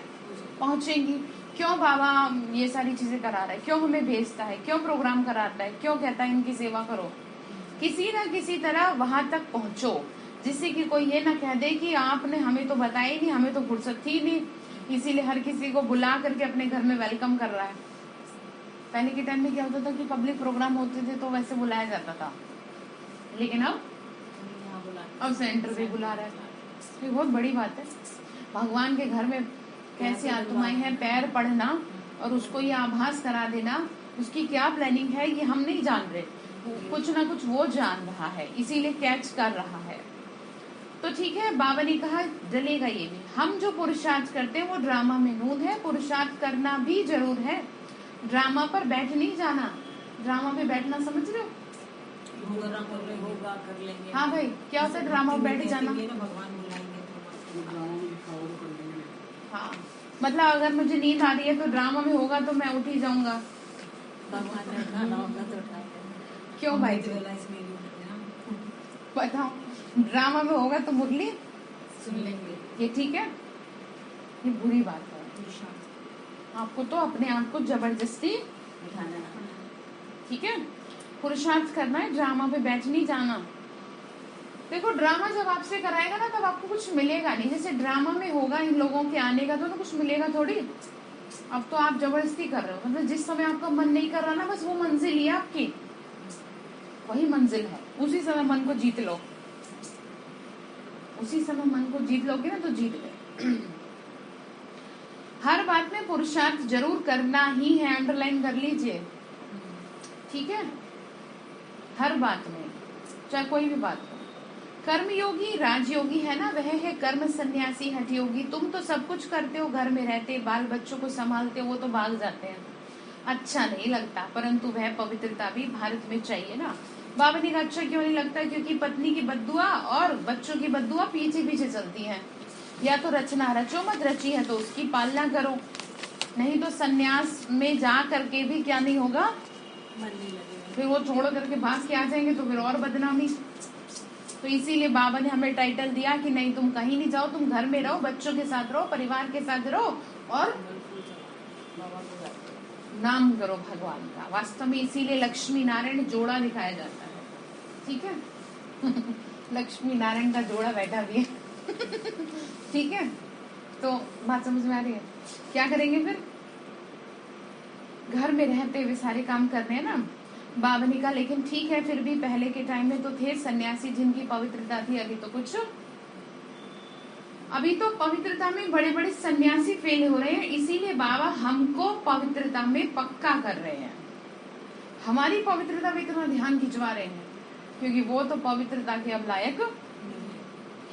पहुंचेंगी। क्यों बाबा ये सारी चीजें करा रहा है, क्यों हमें भेजता है, क्यों प्रोग्राम कराता है, क्यों कहता है इनकी सेवा करो? किसी न किसी तरह वहां तक पहुंचो, जिससे कि कोई ये ना कह दे कि आपने हमें तो बताया ही नहीं, हमें तो फुर्सत थी नहीं, इसीलिए हर किसी को बुला करके अपने घर में वेलकम कर रहा है। पहले के टाइम में क्या होता था कि पब्लिक प्रोग्राम होते थे तो वैसे बुलाया जाता था, लेकिन अब सेंटर पे बुला रहा है। ये बहुत बड़ी बात है। भगवान के घर में कैसी आत्माएं हैं, पैर पड़ना और उसको ये आभास करा देना, उसकी क्या प्लानिंग है ये हम नहीं जान रहे, कुछ ना कुछ वो जान रहा है, इसीलिए कैच कर रहा है। तो ठीक है, बाबा ने कहा डलेगा ये भी। हम जो पुरुषार्थ करते हैं वो ड्रामा में नून है, पुरुषार्थ करना भी जरूर है। ड्रामा पर बैठ नहीं जाना। ड्रामा पे बैठना समझ रहे हो? होगा कर लेंगे। हाँ भाई, क्या होता है ड्रामा में बैठ जाना? भगवान बुलाएंगे हाँ, मतलब अगर मुझे नींद आ रही है तो ड्रामा में होगा तो मैं उठ ही जाऊंगा। क्यों भाई जी बताओ, ड्रामा में होगा तो मुरली सुन लेंगे, ये ठीक है? ये बुरी बात है। आपको तो अपने आप को जबरदस्ती बिठाना, ठीक है? पुरुषार्थ करना है, ड्रामा पे बैठ नहीं जाना। देखो ड्रामा जब आपसे कराएगा ना तब आपको कुछ मिलेगा नहीं। जैसे ड्रामा में होगा इन लोगों के आने का तो कुछ मिलेगा थोड़ी। अब तो आप जबरदस्ती कर रहे हो, मतलब जिस समय आपका मन नहीं कर रहा ना, बस वो मंजिल ही है आपकी, वही मंजिल है। उसी समय मन को जीत लो, उसी समय मन को जीत लोगे ना तो जीत गए। हर बात में पुरुषार्थ जरूर करना ही है, अंडरलाइन कर लीजिए, ठीक है? हर बात में, चाहे कोई भी बात हो। कर्मयोगी राजयोगी है ना, वह है कर्म सन्यासी हठ योगी। तुम तो सब कुछ करते हो, घर में रहते, बाल बच्चों को संभालते, वो तो भाग जाते हैं, अच्छा नहीं लगता, परंतु वह पवित्रता भी भारत में चाहिए ना। बाबा ने कहा अच्छा क्यों नहीं लगता? क्योंकि पत्नी की बद्दुआ और बच्चों की बद्दुआ पीछे पीछे चलती है। या तो रचना रचो मत, रची है तो उसकी पालना करो, नहीं तो सन्यास में जा करके भी क्या नहीं होगा, मन नहीं लगेगा, फिर वो छोड़ करके भाग के आ जाएंगे तो फिर और बदनामी। तो इसीलिए बाबा ने हमें टाइटल दिया कि नहीं तुम कहीं नहीं जाओ, तुम घर में रहो, बच्चों के साथ रहो, परिवार के साथ रहो और नाम करो भगवान का। वास्तव में इसीलिए लक्ष्मी नारायण जोड़ा दिखाया जाता है, ठीक है? लक्ष्मी नारायण का जोड़ा बैठा भी है। ठीक है, तो बात समझ में आ रही है? क्या करेंगे फिर? घर में रहते हुए सारे काम करने हैं ना। बाबा ने कहा लेकिन ठीक है, फिर भी पहले के टाइम में तो थे सन्यासी जिनकी पवित्रता थी, अभी तो पवित्रता में बड़े बड़े सन्यासी फेल हो रहे हैं। इसीलिए बाबा हमको पवित्रता में पक्का कर रहे हैं, हमारी पवित्रता पे इतना ध्यान खिंचवा रहे हैं, क्योंकि वो तो पवित्रता के अब लायक है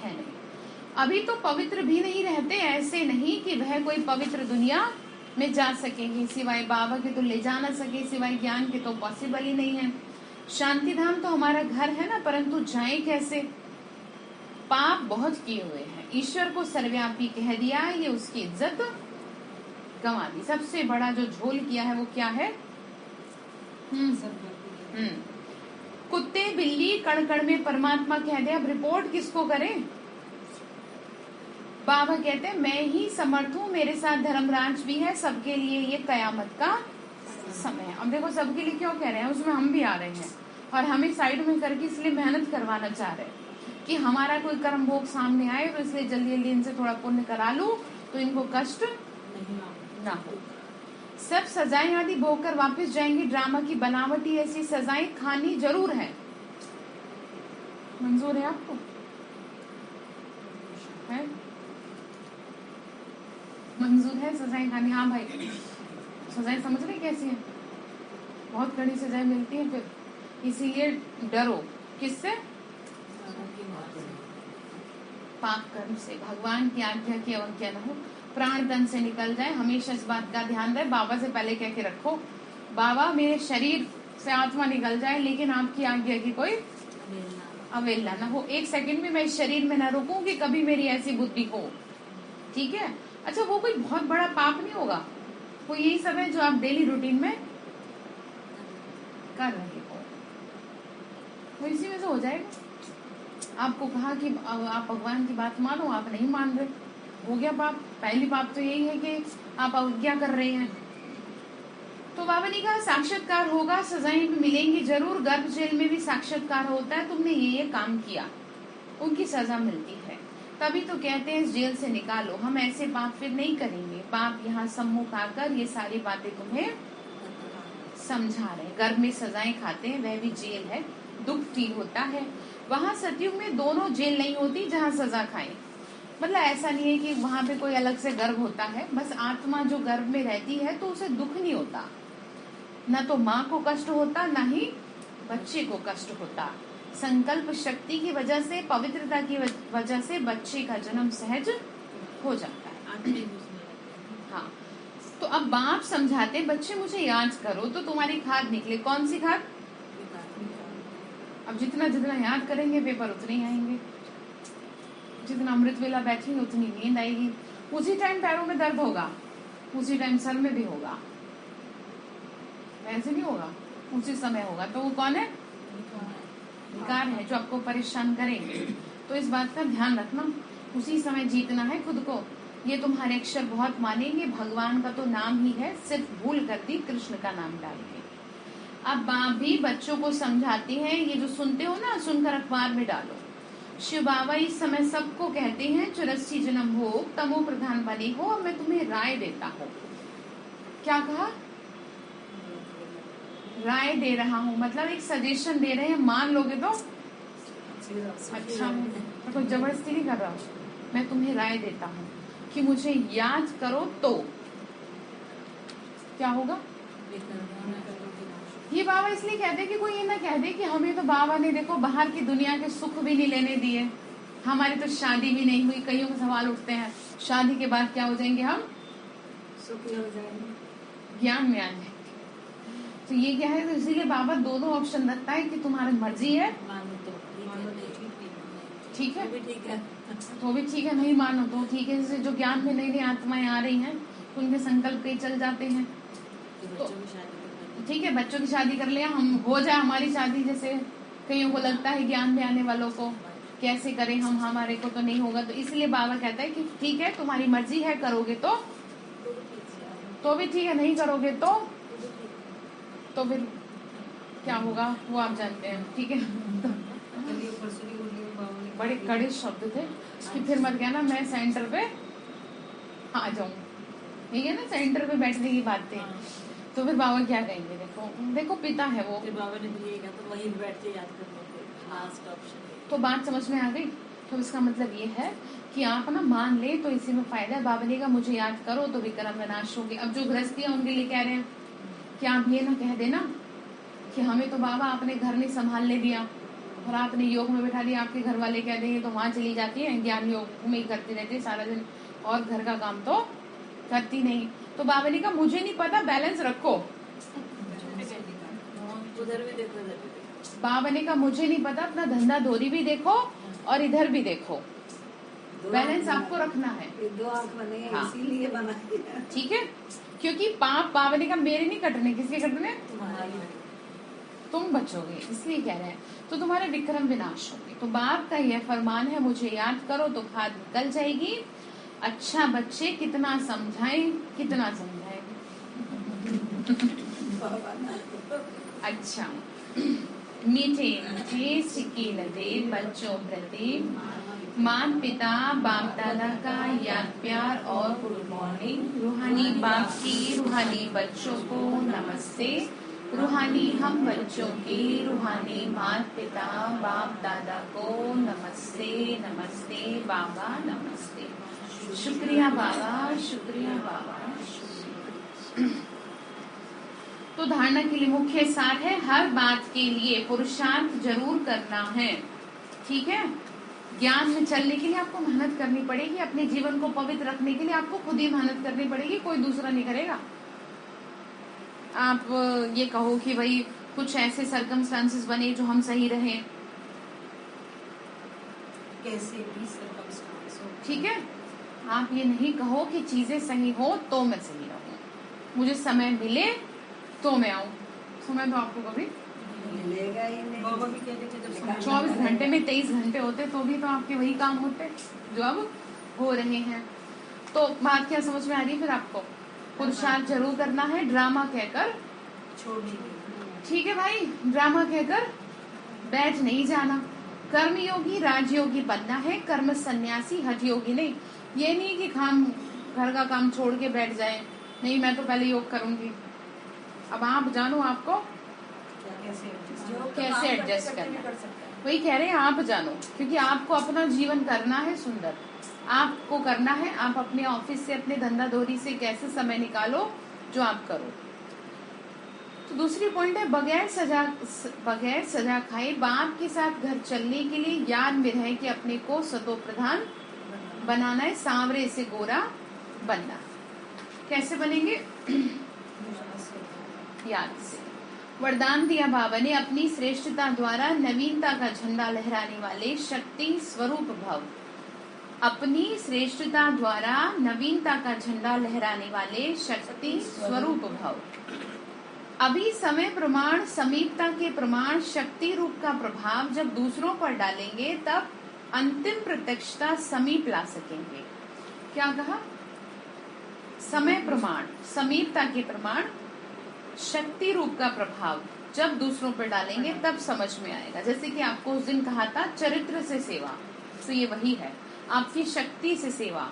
नहीं। अभी तो पवित्र भी नहीं रहते, ऐसे नहीं कि वह कोई पवित्र दुनिया में जा सकेंगे, सिवाय बाबा के तो ले जा ना सके, सिवाय ज्ञान के तो पॉसिबल ही नहीं है। शांति धाम तो हमारा घर है ना, परंतु जाएं कैसे? पाप बहुत किए हुए हैं, ईश्वर को सर्वव्यापी कह दिया, ये उसकी इज्जत गंवा दी। सबसे बड़ा जो झोल किया है वो क्या है? कुत्ते बिल्ली कण कण में परमात्मा कह दे, अब रिपोर्ट किसको करें? बाबा कहते हैं मैं ही समर्थ हूँ, मेरे साथ धर्मराज भी है, सबके लिए ये कयामत का समय है। अब देखो सबके लिए क्यों कह रहे हैं, उसमें हम भी आ रहे हैं। और हमें साइड में करके इसलिए मेहनत करवाना चाह रहे हैं कि हमारा कोई कर्म भोग सामने आए, तो इसलिए जल्दी जल्दी इनसे थोड़ा पुण्य करा लूं तो इनको कष्ट ना हो। सब सजाएं आदि भोग कर वापस जाएंगे। ड्रामा की बनावटी ऐसी सजाएं खानी जरूर है। मंजूर है आपको? है मंजूर है सजाएं खानी? हाँ भाई, सजाएं समझ रहे कैसी है? बहुत कड़ी सजाएं मिलती है फिर, इसीलिए डरो। किससे? पाप कर्म से। भगवान की आज्ञा की अवज्ञा न हो, प्राण तन से निकल जाए, हमेशा इस बात का ध्यान रहे। बाबा से पहले कह के रखो, बाबा मेरे शरीर से आत्मा निकल जाए लेकिन आपकी आज्ञा की कोई अवहेलना न हो। एक सेकंड भी मैं इस शरीर में न रुकूं कि कभी मेरी ऐसी बुद्धि हो। ठीक है? अच्छा, वो कोई बहुत बड़ा पाप नहीं होगा, वो यही सब है जो आप डेली रूटीन में कर रहे हो, वो इसी में से हो जाएगा। आपको कहा कि आप भगवान की बात मानो, आप नहीं मान रहे, हो गया पाप। पहली पाप तो यही है कि आप अवज्ञा कर रहे हैं। तो बाबा ने कहा साक्षात्कार होगा, सजाएं भी मिलेंगी जरूर। गर्भ जेल में भी साक्षात्कार होता है, तुमने ये काम किया, उनकी सजा मिलती है। तभी तो कहते हैं इस जेल से निकालो, हम ऐसे पाप फिर नहीं करेंगे। पाप यहाँ सम्मुख आकर ये सारी बातें तुम्हें समझा रहे। गर्भ में सजाएं खाते हैं, वह भी जेल है, दुख फील होता है। वहाँ सतयुग में दोनों जेल नहीं होती जहाँ सजा खाएं। मतलब ऐसा नहीं है कि वहाँ पे कोई अलग से गर्भ होता है, बस आत्मा जो गर्भ में रहती है तो उसे दुख नहीं होता, न तो माँ को कष्ट होता न ही बच्चे को कष्ट होता। संकल्प शक्ति की वजह से, पवित्रता की वजह से बच्चे का जन्म सहज हो जाता है। हाँ, तो अब बाप समझाते बच्चे मुझे याद करो तो तुम्हारी खाद निकले। कौन सी खाद? अब जितना जितना याद करेंगे पेपर उतने ही आएंगे, जितना अमृत वेला बैठेंगे उतनी नींद आएगी। उसी टाइम पैरों में दर्द होगा, उसी टाइम सर में भी होगा, वैसे नहीं होगा, उसी समय होगा। तो वो कौन है? विकार है जो आपको परेशान करेंगे। तो इस बात का ध्यान रखना, उसी समय जीतना है खुद को। ये तुम्हारे अक्षर बहुत मानेंगे, भगवान का तो नाम ही है, सिर्फ भूल कर दी कृष्ण का नाम डाल के। अब बाप भी बच्चों को समझाते हैं, ये जो सुनते हो ना, सुनकर अखबार में डालो। शिव बाबा इस समय सबको कहते हैं 84 जन्म हो, तमो प्रधान बने हो, और मैं तुम्हें राय देता हूँ। क्या कहा? राय दे रहा हूँ, मतलब एक सजेशन दे रहे हैं, मान लोगे तो अच्छा। मैं कोई जबरदस्ती नहीं कर रहा हूँ, मैं तुम्हें राय देता हूँ कि मुझे याद करो तो क्या होगा। ये बाबा इसलिए कहते हैं कि कोई ये ना कह दे कि हमें तो बाबा ने देखो बाहर की दुनिया के सुख भी नहीं लेने दिए, हमारी तो शादी भी नहीं हुई। कईयों के सवाल उठते हैं, शादी के बाद क्या हो जाएंगे हम? सुखी हो जाएंगे, ज्ञान में आ जाएंगे। तो ये क्या है, तो इसीलिए बाबा दोनों ऑप्शन रखता है कि तुम्हारी मर्जी है, ठीक है, तो भी ठीक है, नहीं मानो तो ठीक है। जैसे जो ज्ञान में नई नई आत्माएं आ रही हैं, उनके संकल्प कई चल जाते हैं, तो ठीक है, बच्चों की शादी कर लिया, हम हो जाए हमारी शादी। जैसे कईयों को लगता है ज्ञान में आने वालों को कैसे करें हम, हमारे को तो नहीं होगा। तो इसलिए बाबा कहता है कि ठीक है, तुम्हारी मर्जी है, करोगे तो भी ठीक है, नहीं करोगे तो फिर क्या होगा वो आप जानते हैं, ठीक है। बड़े कड़े शब्द थे कि फिर मत कहना मैं सेंटर पे आ जाऊं, ठीक है ना, सेंटर पे बैठने की बात थी। तो फिर बाबा क्या कहेंगे? देखो पिता है वो, बाबा ने तो वहीं बैठ के याद करना, लास्ट ऑप्शन। तो बात समझ में आ गई। तो इसका मतलब ये है कि आप ना मान ले तो इसी में फायदा है। बाबा ने कहा मुझे याद करो तो विक्रम विनाश होगी। अब जो गृहस्थी है उनके लिए कह रहे हैं कि आप ये ना कह देना कि हमें तो बाबा आपने घर नहीं संभालने दिया और आपने योग में बैठा दिया, आपके घर वाले कह देंगे तो वहां चली जाती है, ज्ञान योग में ही करती रहती है सारा दिन और घर का काम तो करती नहीं। तो बाबा ने कहा मुझे नहीं पता, बैलेंस रखो। उधर भी देखो, इधर भी देखो। बाबा ने कहा मुझे नहीं पता, अपना धंधा धोरी भी देखो और इधर भी देखो, बैलेंस आपको रखना है। दो आंख बने हैं, हाँ। इसीलिए बनाई है। ठीक है, क्योंकि पाप बाबा ने कहा मेरे नहीं कटने, किसके कटने? तुम बचोगे, इसलिए कह रहे हैं। तो तुम्हारे विक्रम विनाश होंगे। तो बाप का यह फरमान है मुझे याद करो तो खाद निकल जाएगी। अच्छा बच्चे कितना समझाएं, कितना समझाएं। अच्छा मीठे मीठे सिक्के लदे बच्चों प्रति माता पिता बाप दादा का याद प्यार और गुड मॉर्निंग। रूहानी बाप की रूहानी बच्चों को नमस्ते। रूहानी हम बच्चों की रूहानी माता पिता बाप दादा को नमस्ते नमस्ते बाबा नमस्ते। शुक्रिया बाबा, शुक्रिया बाबा। तो धारणा के लिए मुख्य सार है, हर बात के लिए पुरुषार्थ जरूर करना है। ठीक है, ज्ञान में चलने के लिए आपको मेहनत करनी पड़ेगी, अपने जीवन को पवित्र रखने के लिए आपको खुद ही मेहनत करनी पड़ेगी, कोई दूसरा नहीं करेगा। आप ये कहो कि भाई कुछ ऐसे सर्कमस्टांसेस बने जो हम सही रहें, कैसे भी सर्कमस्टांस हो, ठीक है। आप ये नहीं कहो कि चीजें सही हो तो मैं सही रहूं, मुझे समय मिले तो मैं आऊं। समय तो आपको कभी मिलेगा ही नहीं। बाबा भी कहते थे जब 24 घंटे में 23 घंटे होते तो भी तो आपके वही काम होते जो अब हो रहे हैं। तो बात क्या समझ में आ रही है फिर आपको? पुरुषार्थ जरूर करना है, ड्रामा कहकर छोड़ने की। ठीक है भाई, ड्रामा कहकर बैठ नहीं जाना। कर्म योगी राजयोगी बनना है, कर्म सन्यासी हठ योगी नहीं। ये नहीं कि हम घर का काम छोड़ के बैठ जाएं, नहीं मैं तो पहले योग करूंगी। अब आप जानो आपको कैसे एडजस्ट करना है, वही कह रहे हैं आप जानो, क्योंकि आपको अपना जीवन करना है सुंदर, आपको करना है। आप अपने ऑफिस से अपने धंधा दौरी से कैसे समय निकालो जो आप करो। तो दूसरी पॉइंट है, बगैर सजा खाए बाप के साथ घर चलने के लिए याद में रहे कि अपने को सतो प्रधान बनाना है, सांवरे से गोरा बनना। कैसे बनेंगे? याद से। वरदान दिया बाबा ने, अपनी श्रेष्ठता द्वारा नवीनता का झंडा लहराने वाले शक्ति स्वरूप भव। अपनी श्रेष्ठता द्वारा नवीनता का झंडा लहराने वाले शक्ति स्वरूप भव। अभी समय प्रमाण समीपता के प्रमाण शक्ति रूप का प्रभाव जब दूसरों पर डालेंगे तब अंतिम प्रत्यक्षता समीप ला सकेंगे। क्या कहा? समय प्रमाण समीपता के प्रमाण शक्ति रूप का प्रभाव जब दूसरों पर डालेंगे तब समझ में आएगा। जैसे कि आपको उस दिन कहा था चरित्र से सेवा, तो ये वही है, आपकी शक्ति से सेवा।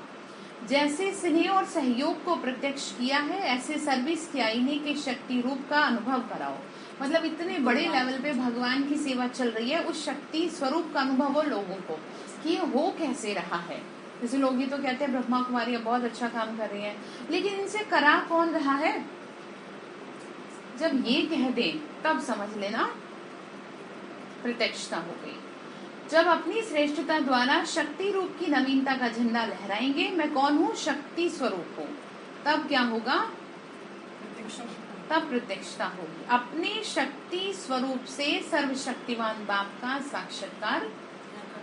जैसे स्नेह और सहयोग को प्रत्यक्ष किया है, ऐसे सर्विस के आईने के शक्ति रूप का अनुभव कराओ। मतलब इतने बड़े लेवल पे भगवान की सेवा चल रही है, उस शक्ति स्वरूप का अनुभव हो लोगों को कि हो कैसे रहा है। जैसे लोग ही तो कहते हैं ब्रह्मा कुमारी बहुत अच्छा काम कर रही है, लेकिन इनसे करा कौन रहा है? जब ये कह दे तब समझ लेना प्रत्यक्षता हो गई। जब अपनी श्रेष्ठता द्वारा शक्ति रूप की नवीनता का झंडा लहराएंगे, मैं कौन हूँ? शक्ति स्वरूप हूँ। तब क्या होगा? तब प्रत्यक्षता होगी। अपने शक्ति स्वरूप से सर्वशक्तिवान बाप का साक्षात्कार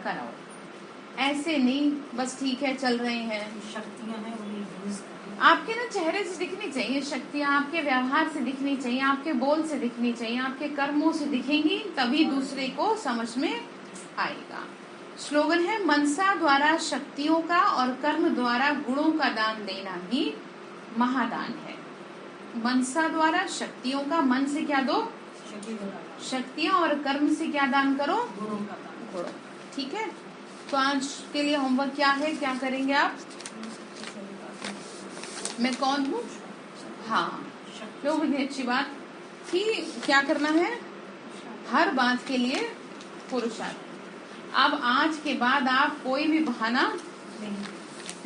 कराओ। ऐसे नहीं बस ठीक है चल रहे हैं। शक्तियां हैं उन्हें यूज आपके ना चेहरे से दिखनी चाहिए शक्तियाँ, आपके व्यवहार से दिखनी चाहिए, आपके बोल से दिखनी चाहिए, आपके कर्मों से दिखेंगी, तभी दूसरे को समझ में आएगा। स्लोगन है, मनसा द्वारा शक्तियों का और कर्म द्वारा गुणों का दान देना ही महादान है। मनसा द्वारा शक्तियों का, मन से क्या दो? शक्तियाँ, और कर्म से क्या दान करो? गुणों का दान। गुण। ठीक है, तो आज के लिए होमवर्क क्या है, क्या करेंगे आप? मैं कौन हूँ? हाँ, लो बड़ी अच्छी बात कि क्या करना है, हर बात के लिए पुरुषार्थ। अब आज के बाद आप कोई भी बहाना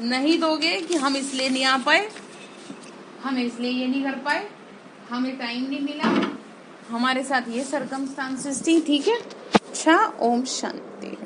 नहीं दोगे कि हम इसलिए नहीं आ पाए, हम इसलिए ये नहीं कर पाए, हमें टाइम नहीं मिला, हमारे साथ ये सर्कमस्टांसेस थी। ठीक है, अच्छा, ओम शांति।